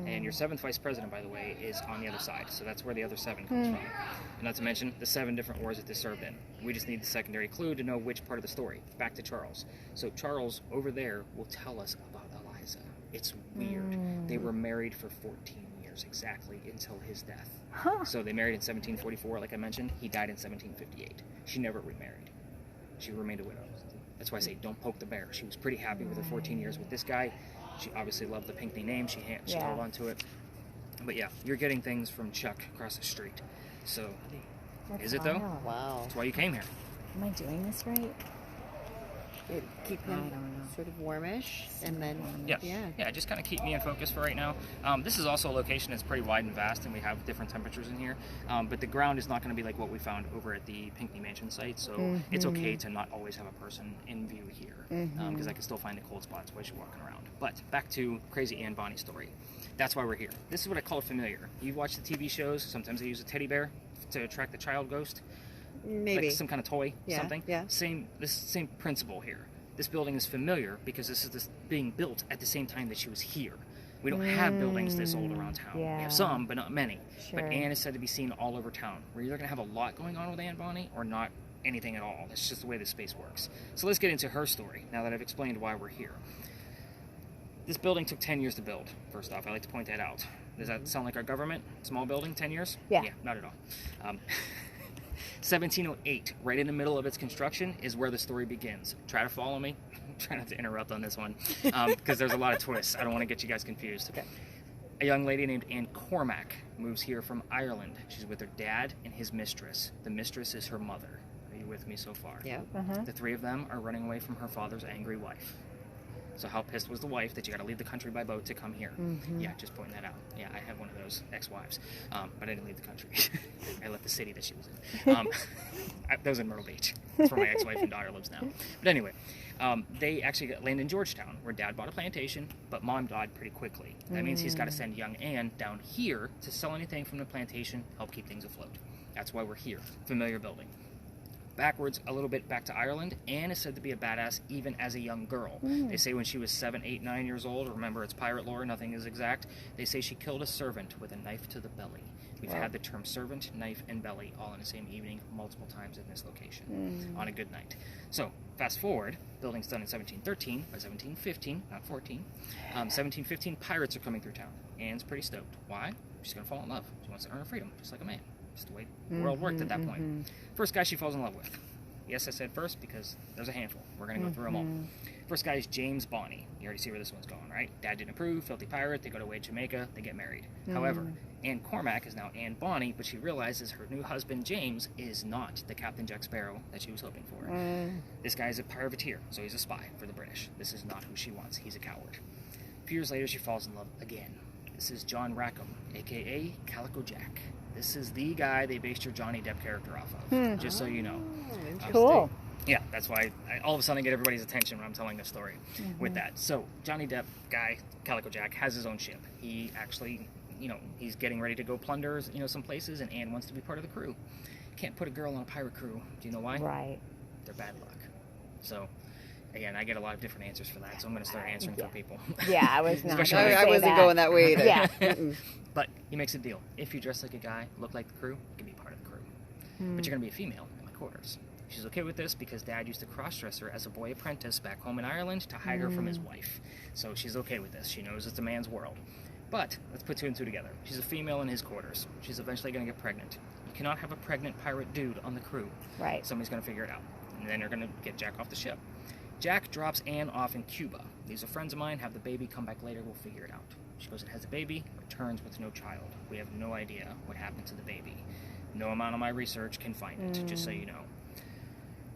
And your 7th vice president, by the way, is on the other side. So that's where the other 7 comes from. And not to mention the 7 different wars that this served in. We just need the secondary clue to know which part of the story. Back to Charles. So Charles, over there, will tell us about Eliza. It's weird. They were married for 14 years exactly until his death. So they married in 1744, like I mentioned. He died in 1758. She never remarried. She remained a widow. That's why I say don't poke the bear. She was pretty happy with her 14 years with this guy. She obviously loved the Pinckney name. She held on to it. But yeah, you're getting things from Chuck across the street. So, is it though? Wow. That's why you came here. Am I doing this right? Keep I them don't know. sort of warmish, and then Yeah, just kind of keep me in focus for right now. This is also a location that's pretty wide and vast, and we have different temperatures in here. But the ground is not going to be like what we found over at the Pinckney Mansion site, so it's okay to not always have a person in view here, because I can still find the cold spots while you're walking around. But back to Crazy Anne Bonny story. That's why we're here. This is what I call familiar. You've watched the TV shows. Sometimes they use a teddy bear to attract the child ghost. maybe like some kind of toy, something. Yeah. Same principle here. This building is familiar because this is being built at the same time that she was here. We don't have buildings this old around town. Yeah. We have some, but not many. Sure. But Anne is said to be seen all over town. We're either going to have a lot going on with Anne Bonny or not anything at all. That's just the way this space works. So let's get into her story now that I've explained why we're here. This building took 10 years to build, first off. I like to point that out. Does that sound like our government? Small building, 10 years? Yeah. Yeah, not at all. 1708, right in the middle of its construction, is where the story begins. Try to follow me. Try not to interrupt on this one, because there's a lot of twists. I don't want to get you guys confused. Okay. A young lady named Anne Cormack moves here from Ireland. She's with her dad and his mistress. The mistress is her mother. Are you with me so far? Yeah. The three of them are running away from her father's angry wife. So how pissed was the wife that you got to leave the country by boat to come here? Yeah, just pointing that out. Yeah, I have one of those ex-wives, but I didn't leave the country. I left the city that she was in. That was in Myrtle Beach. That's where my ex-wife and daughter lives now. But anyway, they actually got land in Georgetown, where Dad bought a plantation, but Mom died pretty quickly. That means he's got to send young Anne down here to sell anything from the plantation, help keep things afloat. That's why we're here. Familiar building. Backwards a little bit back to Ireland, Anne is said to be a badass even as a young girl. They say when she was 7, 8, 9 years old, remember it's pirate lore, nothing is exact, they say she killed a servant with a knife to the belly. We've had the term servant, knife, and belly all in the same evening multiple times in this location on a good night. So, fast forward, building's done in 1713, by 1715, not 14, 1715, pirates are coming through town. Anne's pretty stoked. Why? She's going to fall in love. She wants to earn her freedom, just like a man. Just the way the world worked at that point. First guy she falls in love with. Yes, I said first because there's a handful. We're going to go through them all. First guy is James Bonny. You already see where this one's going, right? Dad didn't approve, filthy pirate, they go away to Jamaica, they get married. However, Anne Cormack is now Anne Bonny, but she realizes her new husband, James, is not the Captain Jack Sparrow that she was hoping for. This guy is a privateer, so he's a spy for the British. This is not who she wants. He's a coward. A few years later, she falls in love again. This is John Rackham, a.k.a. Calico Jack. This is the guy they based your Johnny Depp character off of, just so you know. Cool. Yeah, that's why all of a sudden I get everybody's attention when I'm telling the story with that. So, Johnny Depp guy, Calico Jack, has his own ship. He actually, he's getting ready to go plunder, some places, and Anne wants to be part of the crew. Can't put a girl on a pirate crew. Do you know why? Right. They're bad luck. So, again, I get a lot of different answers for that, so I'm going to start answering for people. Yeah, I was not. Especially I wasn't going that way either. Yeah. But he makes a deal. If you dress like a guy, look like the crew, you can be part of the crew. But you're going to be a female in my quarters. She's okay with this because Dad used to cross-dress her as a boy apprentice back home in Ireland to hide her from his wife. So she's okay with this. She knows it's a man's world. But let's put two and two together. She's a female in his quarters. She's eventually going to get pregnant. You cannot have a pregnant pirate dude on the crew. Right. Somebody's going to figure it out. And then they're going to get Jack off the ship. Jack drops Anne off in Cuba. These are friends of mine. Have the baby come back later. We'll figure it out. She goes and has a baby, returns with no child. We have no idea what happened to the baby. No amount of my research can find it, just so you know.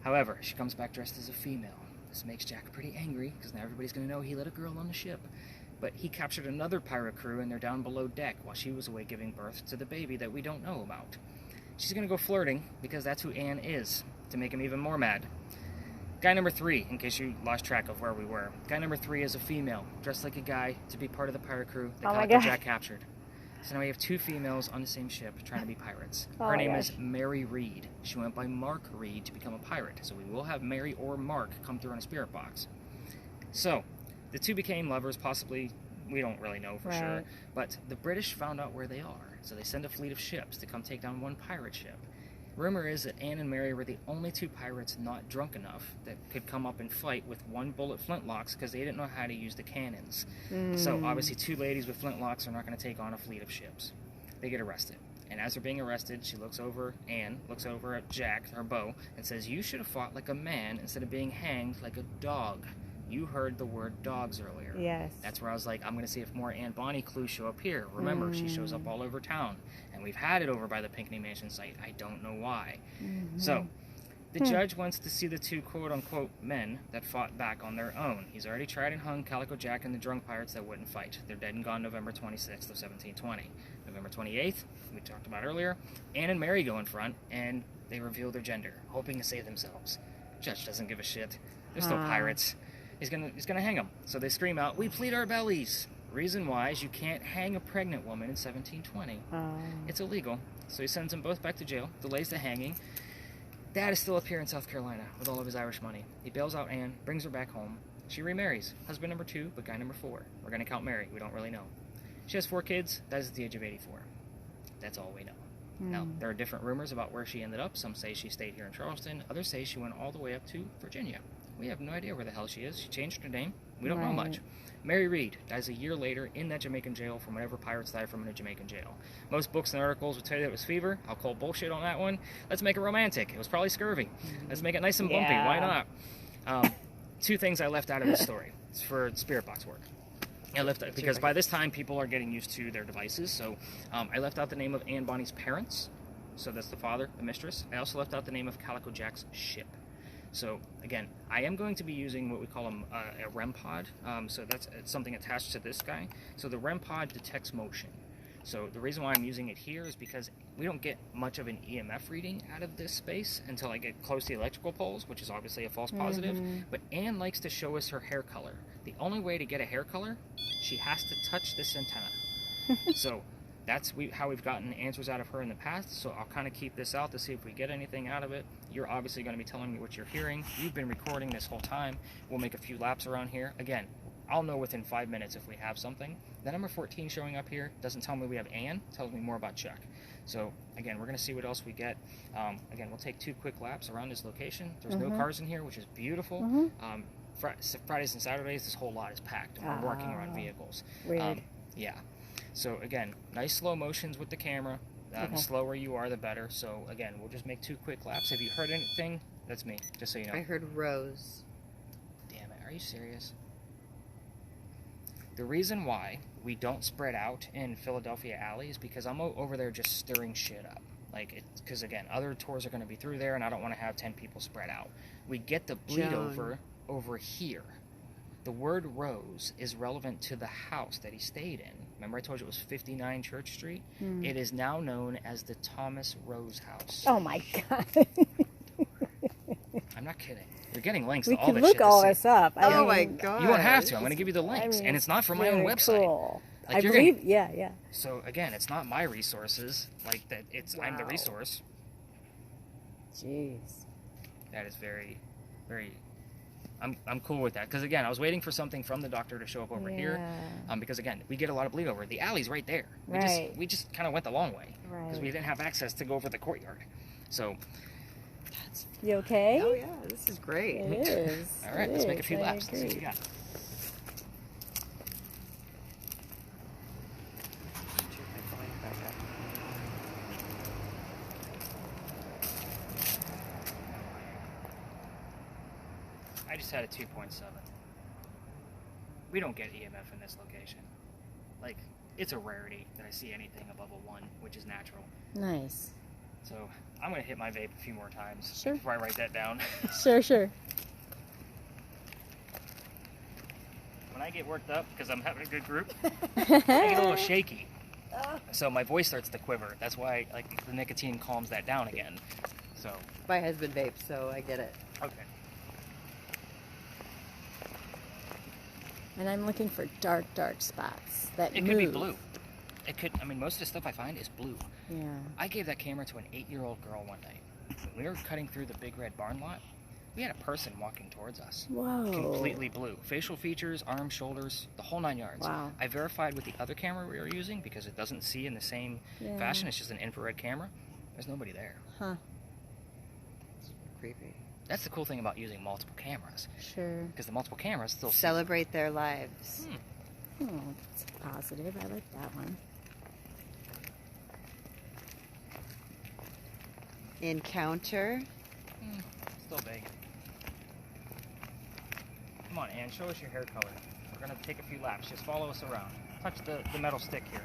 However, she comes back dressed as a female. This makes Jack pretty angry, because now everybody's going to know he let a girl on the ship. But he captured another pirate crew, and they're down below deck while she was away giving birth to the baby that we don't know about. She's going to go flirting, because that's who Anne is, to make him even more mad. Guy number 3, in case you lost track of where we were. Guy number 3 is a female, dressed like a guy, to be part of the pirate crew that Jack captured. So now we have 2 females on the same ship trying to be pirates. Her name is Mary Reed. She went by Mark Reed to become a pirate. So we will have Mary or Mark come through on a spirit box. So the 2 became lovers, possibly. We don't really know for sure. But the British found out where they are. So they send a fleet of ships to come take down one pirate ship. Rumor is that Anne and Mary were the only 2 pirates not drunk enough that could come up and fight with 1-bullet flintlocks because they didn't know how to use the cannons. So obviously 2 ladies with flintlocks are not going to take on a fleet of ships. They get arrested. And as they're being arrested, Anne looks over at Jack, her beau, and says, "You should have fought like a man instead of being hanged like a dog." You heard the word dogs earlier. Yes. That's where I was like, I'm going to see if more Anne Bonny clues show up here. Remember, she shows up all over town. And we've had it over by the Pinckney Mansion site. I don't know why. So, the judge wants to see the 2 quote-unquote men that fought back on their own. He's already tried and hung Calico Jack and the drunk pirates that wouldn't fight. They're dead and gone November 26th of 1720. November 28th, we talked about earlier, Anne and Mary go in front, and they reveal their gender, hoping to save themselves. Judge doesn't give a shit. They're still pirates. He's gonna hang them. So they scream out, "We plead our bellies." Reason why is you can't hang a pregnant woman in 1720. It's illegal. So he sends them both back to jail, delays the hanging. Dad is still up here in South Carolina with all of his Irish money. He bails out Anne, brings her back home. She remarries. Husband number 2, but guy number 4. We're gonna count Mary. We don't really know. She has 4 kids. That is at the age of 84. That's all we know. Now, there are different rumors about where she ended up. Some say she stayed here in Charleston. Others say she went all the way up to Virginia. We have no idea where the hell she is. She changed her name. We don't know much. Mary Reed dies a year later in that Jamaican jail from whatever pirates die from in a Jamaican jail. Most books and articles would tell you that it was fever. I'll call bullshit on that one. Let's make it romantic. It was probably scurvy. Let's make it nice and bumpy. Why not? 2 things I left out of this story. It's for spirit box work. I left out, because by this time people are getting used to their devices. So I left out the name of Anne Bonny's parents. So that's the father, the mistress. I also left out the name of Calico Jack's ship. So, again, I am going to be using what we call a REM pod. So that's something attached to this guy. So the REM pod detects motion. So the reason why I'm using it here is because we don't get much of an EMF reading out of this space until I get close to the electrical poles, which is obviously a false positive. But Anne likes to show us her hair color. The only way to get a hair color, she has to touch this antenna. So that's how we've gotten answers out of her in the past, so I'll kind of keep this out to see if we get anything out of it. You're obviously going to be telling me what you're hearing. You've been recording this whole time. We'll make a few laps around here. Again, I'll know within 5 minutes if we have something. The number 14 showing up here doesn't tell me we have Anne, tells me more about Chuck. So, again, we're going to see what else we get. Again, we'll take 2 quick laps around this location. There's no cars in here, which is beautiful. Fridays and Saturdays, this whole lot is packed, and we're working around vehicles. Weird. Yeah. So again, nice slow motions with the camera. The slower you are, the better. So again, we'll just make 2 quick laps. Have you heard anything? That's me, just so you know. I heard Rose. Damn it, are you serious? The reason why we don't spread out in Philadelphia Alley is because I'm over there just stirring shit up. Like, because again, other tours are going to be through there, and I don't want to have 10 people spread out. We get the bleed over here. The word Rose is relevant to the house that he stayed in. Remember I told you it was 59 Church Street? It is now known as the Thomas Rose House. Oh my God. I'm not kidding. You're getting links We to all can this look shit. all this up. Oh my God. You won't have to. I'm going to give you the links. And it's not from my own website. Cool. Like, I believe, yeah. So again, it's not my resources. Like that, I'm the resource. Jeez. That is very, very. I'm cool with that because again, I was waiting for something from the doctor to show up over here, because again, we get a lot of bleed over. The alley's right there. We just kind of went the long way because we didn't have access to go over the courtyard. So You okay? Oh yeah, this is great. It is. All right, It let's make a is. few I laps. Let's see what you agree. got. Turn my volume back up. I just had a 2.7. We don't get EMF in this location. Like, it's a rarity that I see anything above a 1, which is natural. Nice. So I'm gonna hit my vape a few more times Sure. before I write that down. Sure. When I get worked up because I'm having a good group, I get a little shaky. So my voice starts to quiver. That's why like the nicotine calms that down again. So My husband vapes, so I get it. okay. And I'm looking for dark spots that It move. could be blue. It could. I mean, most of the stuff I find is blue. Yeah. I gave that camera to an 8-year-old girl one night. When we were cutting through the big red barn lot, we had a person walking towards us. Whoa. Completely blue. Facial features, arms, shoulders, the whole 9 yards. Wow. I verified with the other camera we were using because it doesn't see in the same Yeah. fashion. It's just an infrared camera. There's nobody there. Huh. Creepy. That's the cool thing about using multiple cameras. Sure. Because the multiple cameras still see. Celebrate their lives. Oh, that's positive. I like that one. Encounter. Still big. Come on, Ann, show us your hair color. We're going to take a few laps. Just follow us around. Touch the metal stick here.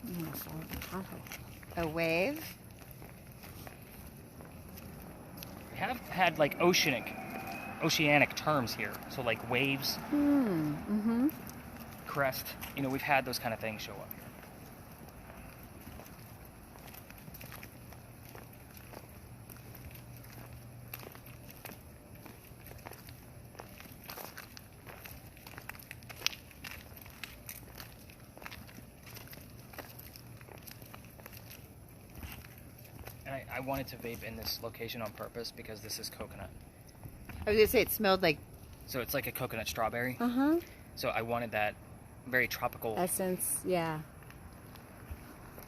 I'm gonna fall in the pothole. A wave. We have had like oceanic terms here. So like waves, Mm-hmm. crest. You know, we've had those kind of things show up here. And I wanted to vape in this location on purpose because this is coconut. I was gonna say it smelled like. So it's like a coconut strawberry. Uh-huh. So I wanted that very tropical. Essence, yeah.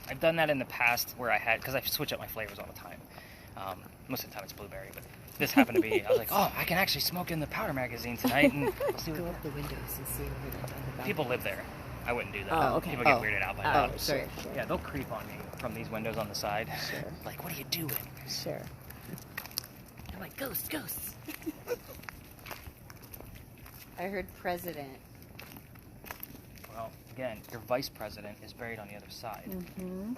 I've done that in the past where I had, because I switch up my flavors all the time. Most of the time it's blueberry, but this happened to be, I was like, oh, I can actually smoke in the powder magazine tonight. And see Go what, up the windows and see over the balcony. people live there. I wouldn't do that. Oh, okay. People get Oh. weirded out by Oh, that. sorry. Yeah, they'll creep on me from these windows on the side. Sure. Like, what are you doing? Sure. I'm like, ghosts. I heard president. Well, again, your vice president is buried on the other side. Mm-hmm.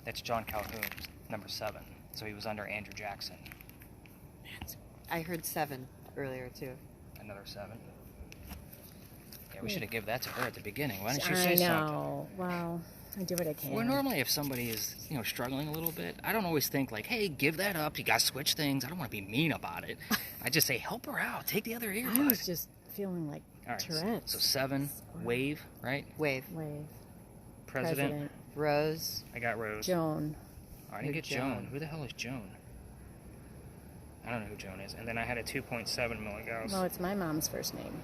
That's John Calhoun, number 7. So he was under Andrew Jackson. I heard 7 earlier too. Another 7. Yeah, we should have given that to her at the beginning. Why didn't you say I something? know. Well, I do what I can. Well, normally if somebody is, struggling a little bit, I don't always think like, hey, give that up. You got to switch things. I don't want to be mean about it. I just say, help her out. Take the other I earbud. was just feeling like All right, Tourette's. so 7, wave, right? Wave. Wave. President. Rose. I got Rose. Joan. Oh, I didn't get Joan. Joan. Who the hell is Joan? I don't know who Joan is. And then I had a 2.7 milligauss. Well, it's my mom's first name.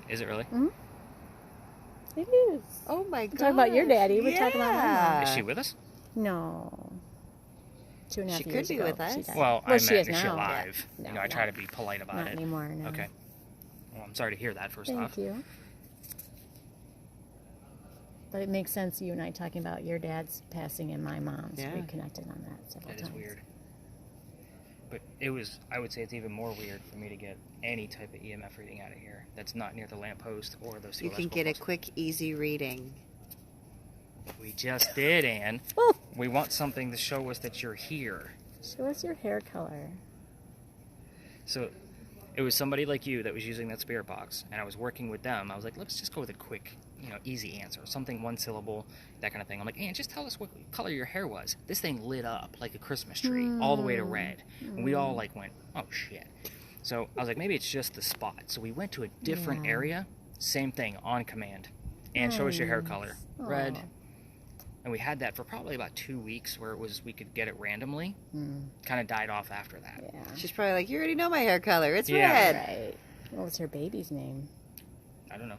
Is it really? It is. Oh my god. Talking about your daddy. We're talking about my mom. Is she with us? No. 2.5 She could years be ago, with us. she died. Well, I she meant is is she now. alive? Yeah. I try to be polite about Not it. anymore, no. Okay. Well, I'm sorry to hear that, first Thank off. you. But it makes sense, you and I talking about your dad's passing and my mom's. Yeah. We connected on that several That times. is weird. But I would say it's even more weird for me to get any type of EMF reading out of here that's not near the lamppost or those two You can electrical get a poles. quick, easy reading. We just did, Ann. Oh, We want something to show us that you're here. show us your hair color. So it was somebody like you that was using that spirit box, and I was working with them. I was like, let's just go with a quick, easy answer. Something one syllable, that kind of thing. I'm like, Ann, just tell us what color your hair was. This thing lit up like a Christmas tree, all the way to red. And we all went, oh shit. So I was like, maybe it's just the spot. So we went to a different Yeah. area, same thing, on command. And show us your hair color. Red. Aw. And we had that for probably about 2 weeks where we could get it randomly. Kind of died off after that. Yeah. She's probably like, you already know my hair color. It's Yeah. red. Right. What was her baby's name? I don't know.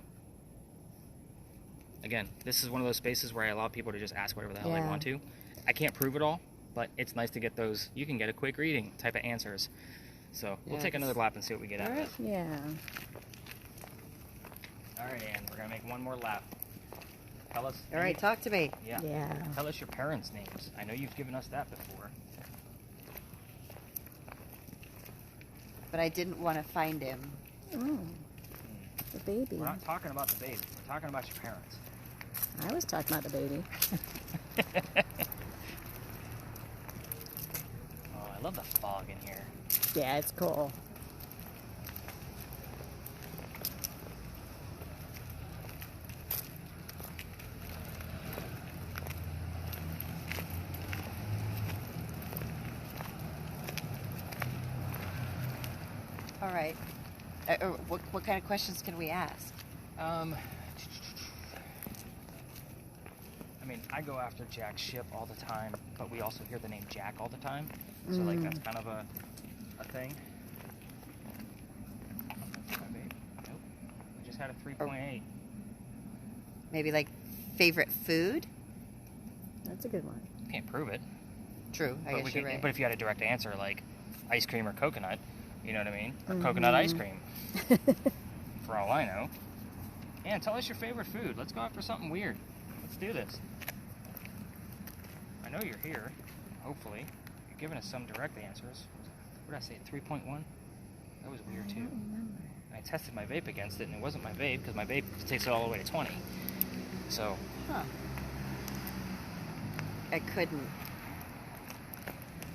Again, this is one of those spaces where I allow people to just ask whatever the hell they Yeah. want to. I can't prove it all, but it's nice to get those, you can get a quick reading type of answers. So we'll take Yes. another lap and see what we get out of it. Yeah. All right, Ann, we're going to make one more lap. Tell us. All right, talk to me. Yeah. Yeah. Tell us your parents' names. I know you've given us that before. But I didn't want to find him. Oh, the baby. We're not talking about the baby. We're talking about your parents. I was talking about the baby. Oh, I love the fog in here. Yeah, it's cool. All right. What kind of questions can we ask? I mean, I go after Jack's ship all the time, but we also hear the name Jack all the time. So, like, that's kind of a thing. Nope. We just had a 3.8. Maybe like favorite food? That's a good one. Can't prove it. True, I But, guess you're right. but if you had a direct answer, like ice cream or coconut, you know what I mean? Or coconut ice cream. For all I know. And tell us your favorite food. Let's go after something weird. Let's do this. I know you're here. Hopefully. You're giving us some direct answers. What did I say? 3.1? That was weird too. And I tested my vape against it, and it wasn't my vape because my vape takes it all the way to 20. So. Huh. I couldn't.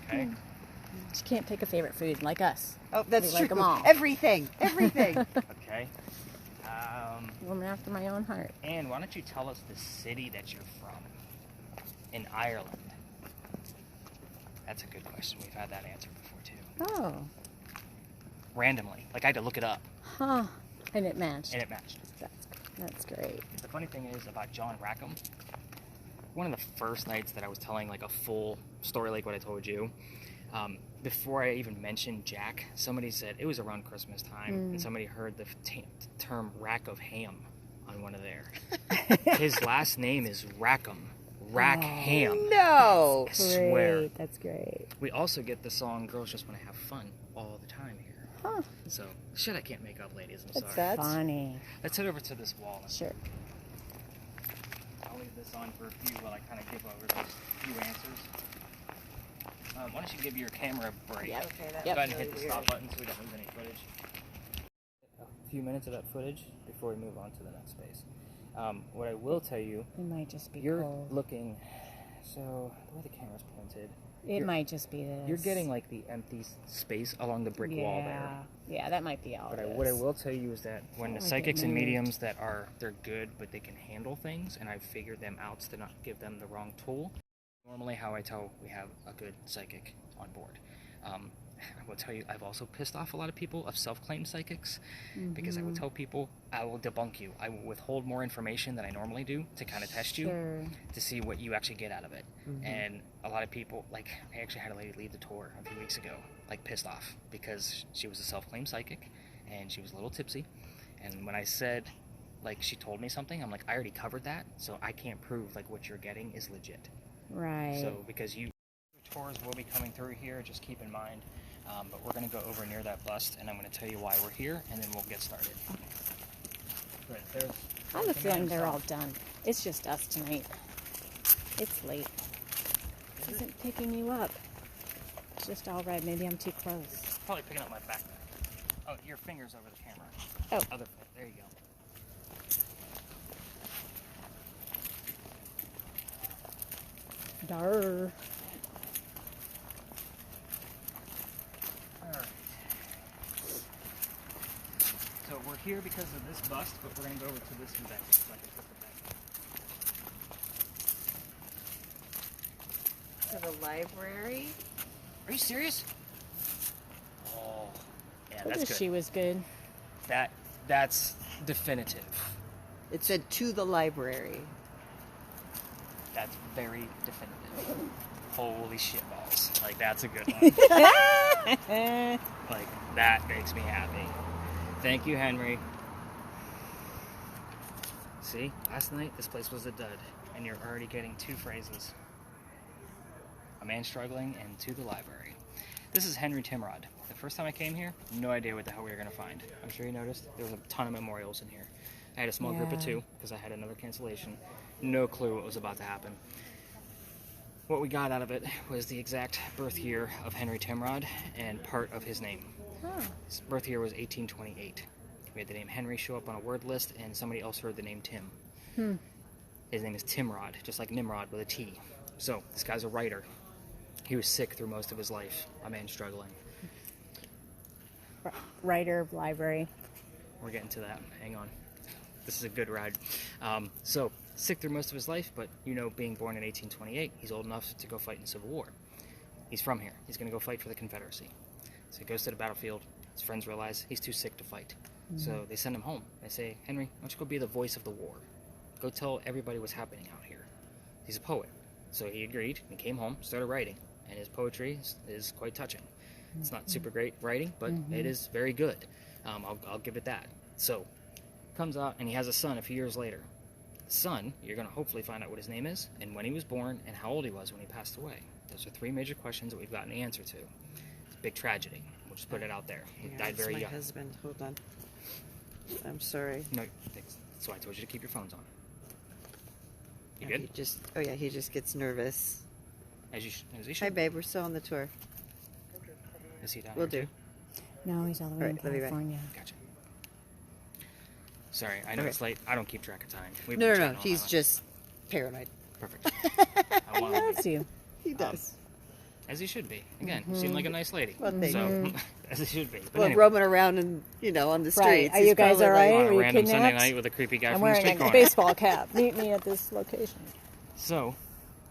Okay. You can't pick a favorite food like us. Oh, that's We true. like 'em all. Everything. Everything. Okay. Woman after my own heart. And why don't you tell us the city that you're from in Ireland? That's a good question. We've had that answer before too. Oh. Randomly. Like I had to look it up. Huh. And it matched. And it matched. That's great. The funny thing is about John Rackham, one of the first nights that I was telling like a full story like what I told you, before I even mentioned Jack, somebody said it was around Christmas time, and somebody heard the term rack of ham on one of there. His last name is Rackham. Rackham. No. I swear. Great. That's great. We also get the song Girls Just Want to Have Fun all the time here. Huh. So, shit I can't make up, ladies. I'm That's sorry. funny. Let's head over to this wall. Sure. I'll leave this on for a few while I kind of give over those few answers. Why don't you give your camera a break? Yeah, okay, that's Go ahead and really hit the weird. stop button so we don't lose any footage. A few minutes of that footage before we move on to the next space. What I will tell you, It might just be you're cold. looking, so the way the camera's pointed, It might just be this. you're getting like the empty space along the brick wall there. Yeah, that might be all But it what I is. will tell you is that when the Like it psychics and moved. mediums that they're good, but they can handle things, and I've figured them out to not give them the wrong tool. Normally how I tell we have a good psychic on board. I will tell you, I've also pissed off a lot of people of self-claimed psychics because I will tell people, I will debunk you. I will withhold more information than I normally do to kind of test you Sure. to see what you actually get out of it. And a lot of people, like, I actually had a lady leave the tour a few weeks ago, like, pissed off because she was a self-claimed psychic and she was a little tipsy. And when I said, like, she told me something, I'm like, I already covered that, so I can't prove, like, what you're getting is legit. Right. So, because tours will be coming through here, just keep in mind. But we're going to go over near that bust, and I'm going to tell you why we're here, and then we'll get started. But there's I have a feeling they're all done. It's just us tonight. It's late. This isn't picking you up. It's just all right. Maybe I'm too close. Probably picking up my backpack. Oh, your finger's over the camera. Oh. Other foot. There you go. Darr. Alright. So we're here because of this bust, but we're going to go over to this event so I can put the back. To the library. Are you serious? Oh, yeah, Told that's you good. she was good. That's definitive. It said to the library. That's very definitive. Holy shit balls. Like, that's a good one. Like, that makes me happy. Thank you, Henry. See, last night this place was a dud, and you're already getting 2 phrases. a man struggling, and to the library. This is Henry Timrod. The first time I came here, no idea what the hell we were going to find. I'm sure you noticed there was a ton of memorials in here. I had a small group of 2 because I had another cancellation. No clue what was about to happen. What we got out of it was the exact birth year of Henry Timrod and part of his name. His birth year was 1828. We had the name Henry show up on a word list, and somebody else heard the name Tim. His name is Timrod, just like Nimrod with a T. So, this guy's a writer. He was sick through most of his life. A man struggling. Writer of library. We're getting to that. Hang on. This is a good ride. So, sick through most of his life, but, you know, being born in 1828, he's old enough to go fight in the Civil War. He's from here. He's going to go fight for the Confederacy. So he goes to the battlefield. His friends realize he's too sick to fight. So they send him home. They say, Henry, why don't you go be the voice of the war? Go tell everybody what's happening out here. He's a poet. So he agreed and came home, started writing. And his poetry is quite touching. It's not super great writing, but it is very good. I'll give it that. So, comes out, and he has a son a few years later. The son, you're going to hopefully find out what his name is, and when he was born, and how old he was when he passed away. Those are 3 major questions that we've gotten the answer to. It's a big tragedy. We'll just put it out there. He died very young. My husband. Hold on. I'm sorry. No, that's why I told you to keep your phones on. You Yeah, good? He just gets nervous. As he should. Hi, babe. We're still on the tour. Is he down We'll here do. too? No, he's all the way in Alright, love you, bye. California. Gotcha. Sorry, I know it's late. I don't keep track of time. We've No. been chatting all He's night. just paranoid. Perfect. I He want him to loves be. you. He does. As he should be. Again, you seem like a nice lady. Well, thank so, as he should be. But Well, anyway, roaming around and on the streets. Right. Are he's you guys probably all right? on Are a you random Sunday kidnapped? night with a creepy guy I'm from the wearing street a corner. baseball cap. Meet me at this location. So,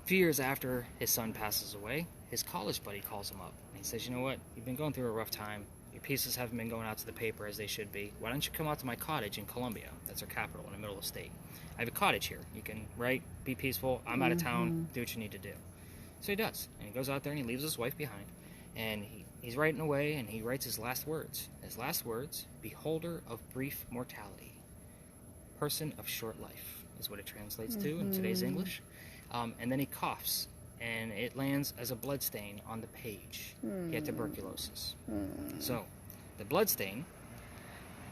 a few years after his son passes away, his college buddy calls him up. And he says, you know what? You've been going through a rough time. Your pieces haven't been going out to the paper as they should be. Why don't you come out to my cottage in Columbia? That's our capital in the middle of the state. I have a cottage here. You can write, be peaceful. I'm out of town. Do what you need to do. So he does. And he goes out there and he leaves his wife behind. And he's writing away and he writes his last words. His last words, beholder of brief mortality. Person of short life is what it translates to in today's English. And then he coughs. And it lands as a bloodstain on the page. He had tuberculosis. So, the bloodstain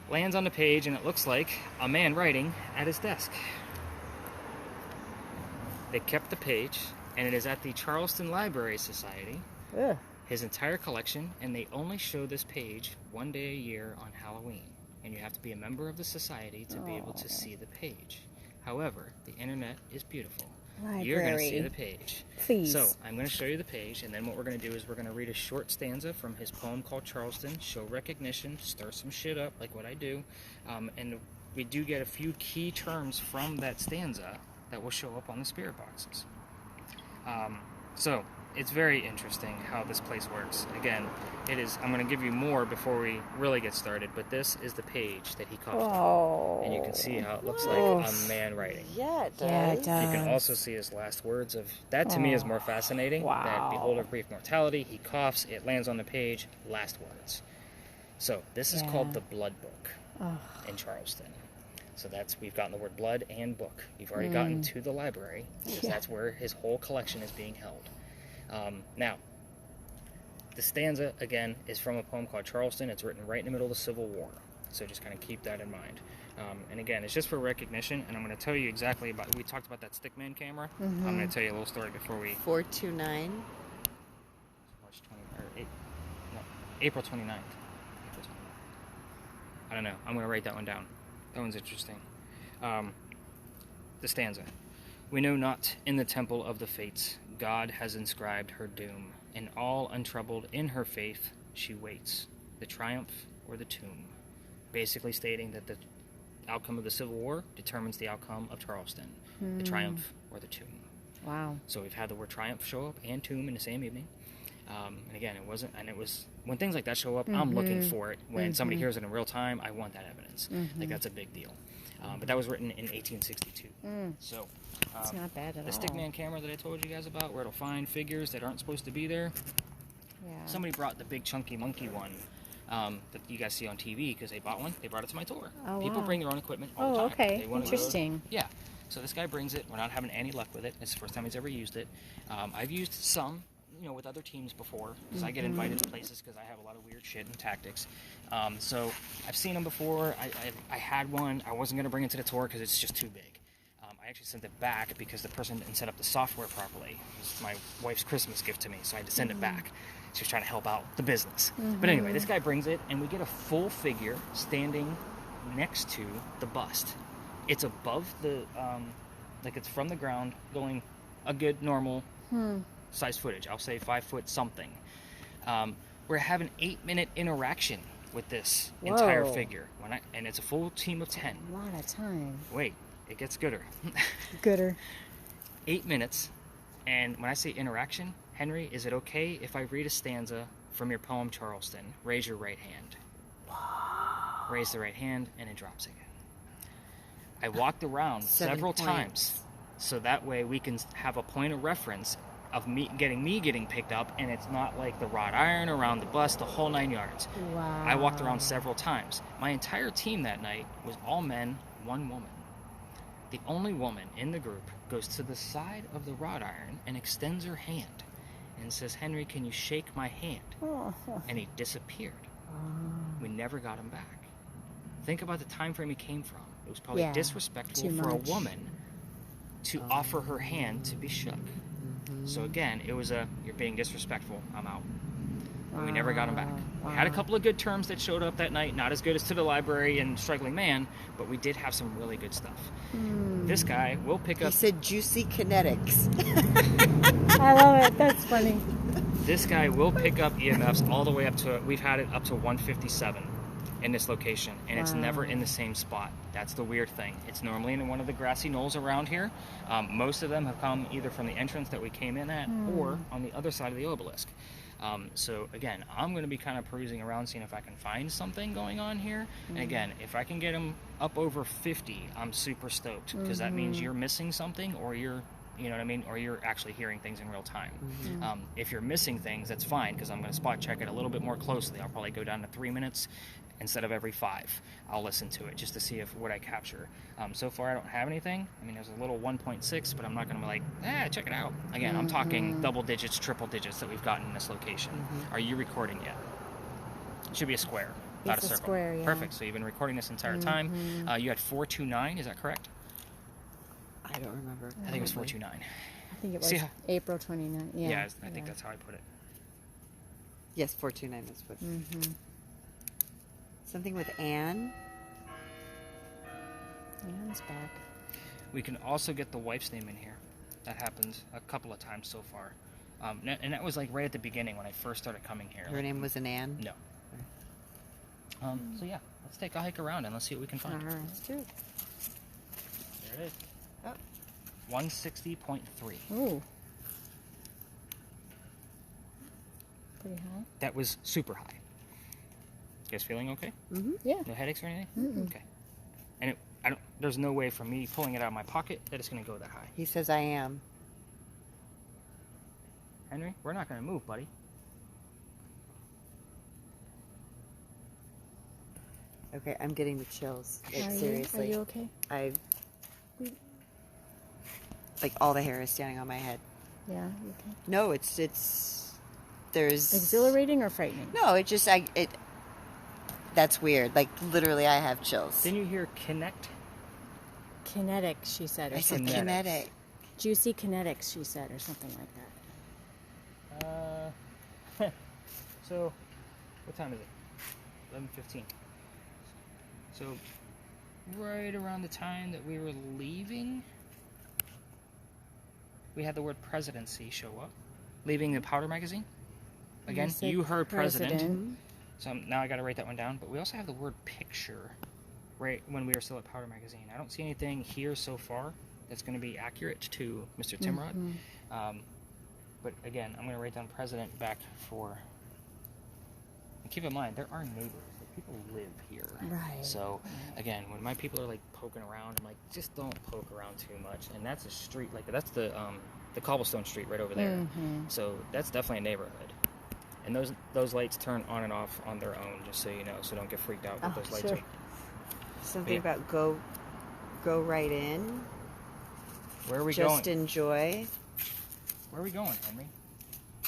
lands on the page, and it looks like a man writing at his desk. They kept the page, and it is at the Charleston Library Society, Ugh. his entire collection, and they only show this page one day a year on Halloween. And you have to be a member of the society to be able to see the page. However, the internet is beautiful. You're going to see the page. Please. So, I'm going to show you the page, and then what we're going to do is we're going to read a short stanza from his poem called Charleston, show recognition, stir some shit up like what I do, and we do get a few key terms from that stanza that will show up on the spirit boxes. So, it's very interesting how this place works. Again, it is. I'm going to give you more before we really get started, but this is the page that he copied. And you can see how it looks like a man writing. Yeah, it does. Yeah, it does. You can also see his last words of that. To me is more fascinating. Wow. That beholder of brief mortality. He coughs. It lands on the page. Last words. So this is called the Blood Book in Charleston. So we've gotten the word blood and book. You've already gotten to the library because that's where his whole collection is being held. Now, the stanza again is from a poem called Charleston. It's written right in the middle of the Civil War. So just kind of keep that in mind. And again, it's just for recognition, and I'm going to tell you exactly about, we talked about that Stickman camera. I'm going to tell you a little story before we... 429. April 29th. I don't know. I'm going to write that one down. That one's interesting. The stanza. We know not in the temple of the fates, God has inscribed her doom, and all untroubled in her faith, she waits, the triumph or the tomb. Basically stating that the outcome of the Civil War determines the outcome of Charleston, the triumph or the tomb. Wow. So we've had the word triumph show up and tomb in the same evening. And again, it was when things like that show up, I'm looking for it. When somebody hears it in real time, I want that evidence. Like, that's a big deal. But that was written in 1862. So It's not bad at the all. Stickman camera that I told you guys about, where it'll find figures that aren't supposed to be there. Yeah. Somebody brought the big chunky monkey one that you guys see on TV because they bought one. They brought it to my tour. Oh, People wow. bring their own equipment all the Oh, time. okay. They wanna go- Interesting. Yeah. So this guy brings it. We're not having any luck with it. It's the first time he's ever used it. I've used some. with other teams before, because I get invited to places because I have a lot of weird shit and tactics. So I've seen them before. I had one. I wasn't going to bring it to the tour because it's just too big. I actually sent it back because the person didn't set up the software properly. It was my wife's Christmas gift to me, so I had to send it back. She was trying to help out the business. But anyway, this guy brings it, and we get a full figure standing next to the bust. It's above the, like it's from the ground, going a good normal size footage. I'll say 5 foot something. We're having 8-minute interaction with this entire figure, and it's a full team of 10. A lot of time. Wait, it gets gooder. Gooder. 8 minutes, and when I say interaction, Henry, is it okay if I read a stanza from your poem Charleston? Raise your right hand. Raise the right hand, and it drops again. I walked around 7 several points. times, so that way we can have a point of reference of me getting picked up, and it's not like the wrought iron around the bust, the whole 9 yards. Wow. I walked around several times. My entire team that night was all men, 1 woman. The only woman in the group goes to the side of the wrought iron and extends her hand and says, "Henry, can you shake my hand?" And he disappeared. We never got him back. Think about the time frame he came from. It was probably disrespectful too for much. a woman to offer her hand to be shook. So again, it was you're being disrespectful, I'm out. And we never got him back. We had a couple of good terms that showed up that night, not as good as To the Library and Struggling Man, but we did have some really good stuff. This guy will pick He up... said juicy kinetics. I love it. That's funny. This guy will pick up EMFs all the way up to... We've had it up to 157 in this location, and it's never in the same spot. That's the weird thing. It's normally in one of the grassy knolls around here. Most of them have come either from the entrance that we came in at or on the other side of the obelisk. So again, I'm going to be kind of perusing around, seeing if I can find something going on here. And again, if I can get them up over 50, I'm super stoked, because that means you're missing something, or you're, you know what I mean, or you're actually hearing things in real time. If you're missing things, that's fine, because I'm going to spot check it a little bit more closely. I'll probably go down to 3 minutes instead of every 5. I'll listen to it just to see what I capture. So far, I don't have anything. I mean, there's a little 1.6, but I'm not going to be like, check it out. Again, I'm talking double digits, triple digits that we've gotten in this location. Are you recording yet? It should be a square, not It's a a circle. square, yeah. Perfect. So you've been recording this entire time. You had 429, is that correct? I don't remember. I think it was 429. I think it was See how- April 29th. Yeah. Yeah, I think that's how I put it. Yes, 429 is what. Something with Anne. Anne's back. We can also get the wife's name in here. That happens a couple of times so far. And that was like right at the beginning when I first started coming here. Her name was an Anne. No. So yeah, let's take a hike around and let's see what we can find. All right. Let's do it. There it is. Oh. 160.3. Ooh. Pretty high. That was super high. You guys feeling okay? Yeah. No headaches or anything? Okay. And there's no way from me pulling it out of my pocket that it's going to go that high. He says I am. Henry, we're not going to move, buddy. Okay, I'm getting the chills. Like, seriously. Are you okay? Like, all the hair is standing on my head. Yeah. You okay? No, it's there's Exhilarating or frightening? No, it just that's weird. Like, literally, I have chills. Didn't you hear connect? Kinetic, she said, or I said something. kinetic. Juicy kinetics, she said, or something like that. So, what time is it? 11:15. So, right around the time that we were leaving, we had the word presidency show up. Leaving the powder magazine. Again, said you heard president. So now I got to write that one down. But we also have the word picture right when we were still at Powder Magazine. I don't see anything here so far that's going to be accurate to Mr. Timrod. But again, I'm going to write down president back for... And keep in mind, there are neighbors. Like, people live here. Right. So, again, when my people are like poking around, I'm like, just don't poke around too much. And that's a street, like that's the cobblestone street right over there. So that's definitely a neighborhood. And those lights turn on and off on their own, just so you know. So don't get freaked out with those lights. Sure. Something about go right in. Where are we Just going? enjoy. Where are we going, Henry?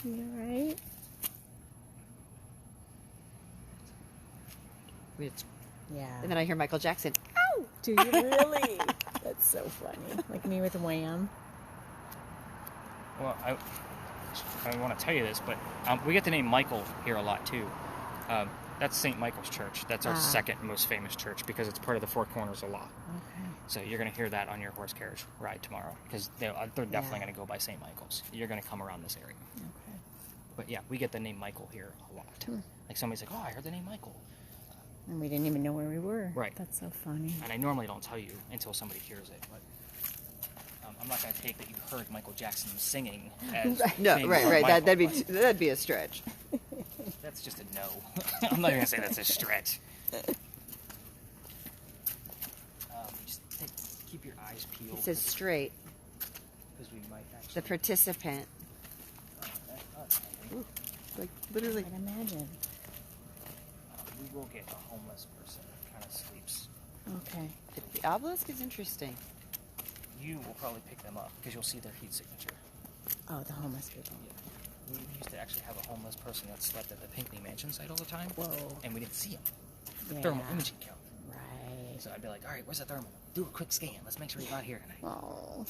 You right? Yeah. And then I hear Michael Jackson. Do you really? That's so funny. Like me with Wham. Well, I want to tell you this, but we get the name Michael here a lot too. That's St. Michael's Church. That's our second most famous church because it's part of the Four Corners of Law. Okay. So you're going to hear that on your horse carriage ride tomorrow because they're definitely going to go by St. Michael's. You're going to come around this area. Okay. But yeah, we get the name Michael here a lot. Like somebody's like, oh, I heard the name Michael. And we didn't even know where we were. Right. That's so funny. And I normally don't tell you until somebody hears it, but I'm not going to take that you heard Michael Jackson singing as No, being right. Michael, That'd be a stretch. That's just a no. I'm not even going to say that's a stretch. Just keep your eyes peeled. It says straight. Because we might actually... The participant. Ooh, like literally. I can imagine. We will get a homeless person that kind of sleeps. Okay. The obelisk is interesting. You will probably pick them up because you'll see their heat signature. Oh, the homeless people. Yeah. We used to actually have a homeless person that slept at the Pinckney Mansion site all the time. Whoa. And we didn't see him. Yeah. Thermal imaging count. Right. So I'd be like, all right, where's the thermal? Do a quick scan. Let's make sure he's not here tonight. Oh.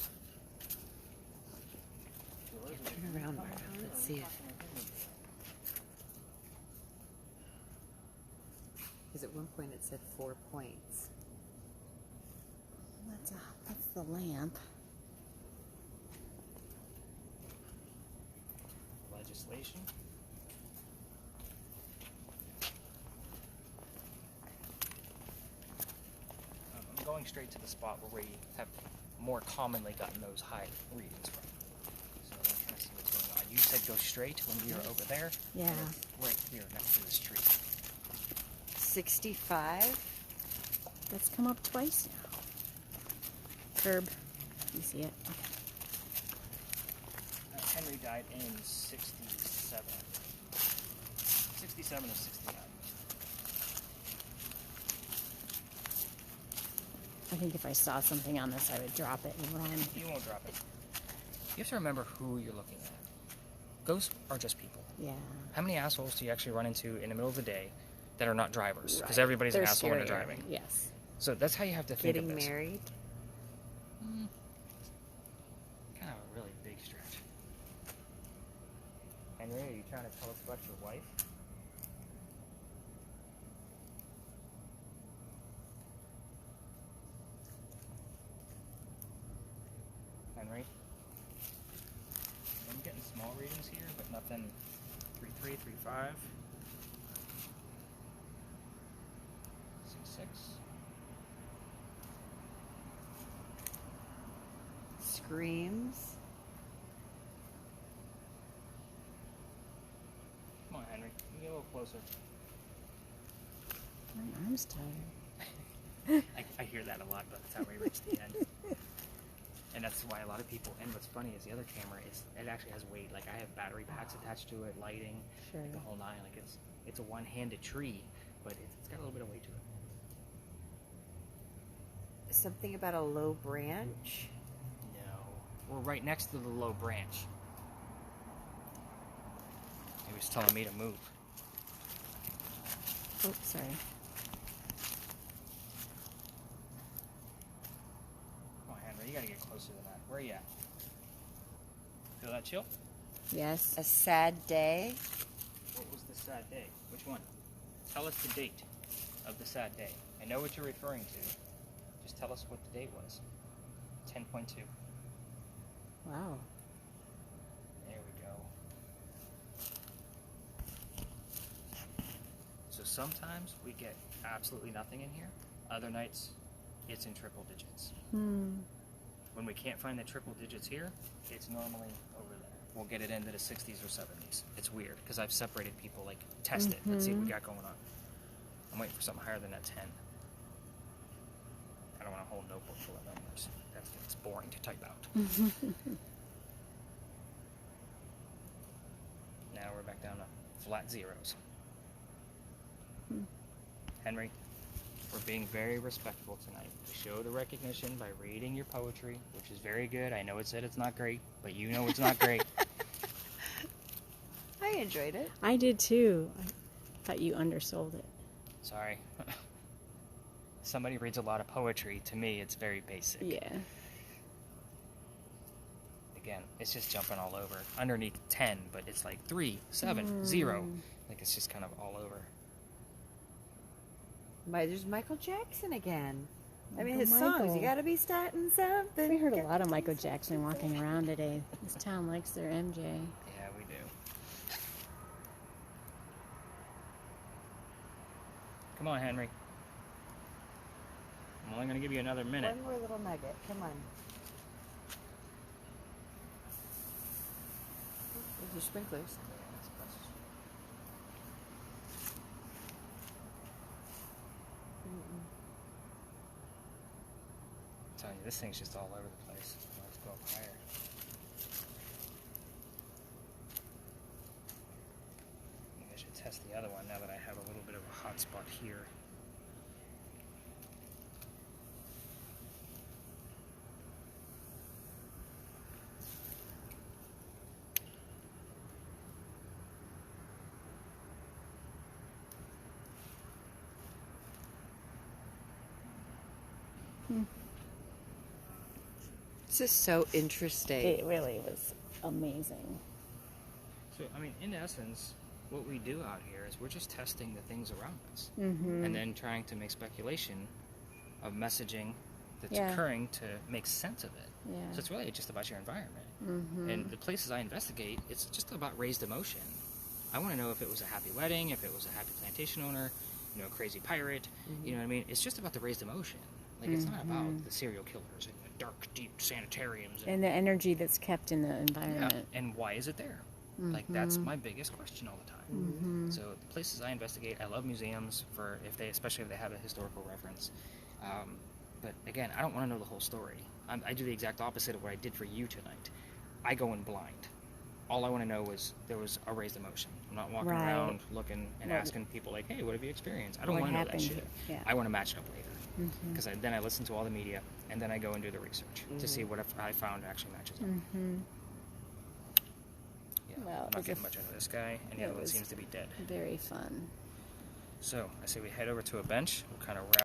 Turn around, Margo. Let's see it. Because at one point it said 4 points. That's the lamp. Legislation. I'm going straight to the spot where we have more commonly gotten those high readings from. So I'm trying to see what's going on. You said go straight when we were over there. Yeah. Right here next to this tree. 65. That's come up twice now. Herb, you see it? Okay. Henry died in 67. 67 or 69. I think if I saw something on this, I would drop it and run. You won't drop it. You have to remember who you're looking at. Ghosts are just people. Yeah. How many assholes do you actually run into in the middle of the day that are not drivers? Because Right. everybody's They're an asshole when they're scarier. driving. Yes. So that's how you have to think Getting of this. married. Kind of a really big stretch. Henry, are you trying to tell us about your wife? Henry? I'm getting small readings here, but nothing 3.3, 3.5. 6.6. Screams. Come on, Henry. You get a little closer. My arm's tired. I hear that a lot by the time we reach the end. And that's why a lot of people, and what's funny is the other camera, it actually has weight. Like I have battery packs attached to it, lighting, Sure. like the whole nine. Like it's a one-handed tree, but it's got a little bit of weight to it. Something about a low branch. No. We're right next to the low branch. He was telling me to move. Oh, sorry. Come on, Henry, you gotta get closer than that. Where are you at? Feel that chill? Yes. A sad day. What was the sad day? Which one? Tell us the date of the sad day. I know what you're referring to. Just tell us what the date was. 10.2. Wow. There we go. So sometimes we get absolutely nothing in here. Other nights, it's in triple digits. When we can't find the triple digits here, it's normally over there. We'll get it into the 60s or 70s. It's weird, because I've separated people, like, test it. Let's see what we got going on. I'm waiting for something higher than that 10. I don't want a whole notebook full of numbers. It's boring to type out. Now we're back down to flat zeros. Henry, we're being very respectful tonight. We show the recognition by reading your poetry, which is very good. I know it said it's not great, but you know it's not great. enjoyed it. I did too. I thought you undersold it. Sorry. Somebody reads a lot of poetry. To me, it's very basic. Yeah. Again, it's just jumping all over. Underneath 10, but it's like 3, 7, 0. Like it's just kind of all over. There's Michael Jackson again. I mean, Michael, his songs, Michael. you gotta be starting something. We heard a lot of Michael Jackson walking around today. This town likes their MJ. Yeah, we do. Come on, Henry. I'm only going to give you another minute. One more little nugget. Come on. There's your sprinklers. I'm telling you, this thing's just all over the place. Let's go up higher. Maybe I should test the other one now that I have a little bit of a hot spot here. This is so interesting. It really was amazing. So, I mean, in essence, what we do out here is we're just testing the things around us. Mm-hmm. And then trying to make speculation of messaging that's Yeah. occurring to make sense of it. Yeah. So it's really just about your environment. Mm-hmm. And the places I investigate, it's just about raised emotion. I want to know if it was a happy wedding, if it was a happy plantation owner, you know, a crazy pirate. You know what I mean? It's just about the raised emotion. Like, it's not about the serial killers and the dark, deep sanitariums. And the energy that's kept in the yeah, environment. and why is it there? Like, that's my biggest question all the time. So the places I investigate, I love museums for especially if they have a historical reference. But again, I don't want to know the whole story. I do the exact opposite of what I did for you tonight. I go in blind. All I want to know is there was a raised emotion. I'm not walking Right. around looking and What- asking people like, hey, what have you experienced? I don't What want to know that happened shit. here? Yeah. I want to match it up later. Because then I listen to all the media, and then I go and do the research to see what I found actually matches up. Yeah, Well, I'm it not was getting much out of this guy, and the it other one was- seems to be dead. Very fun. So I say we head over to a bench. We'll kind of wrap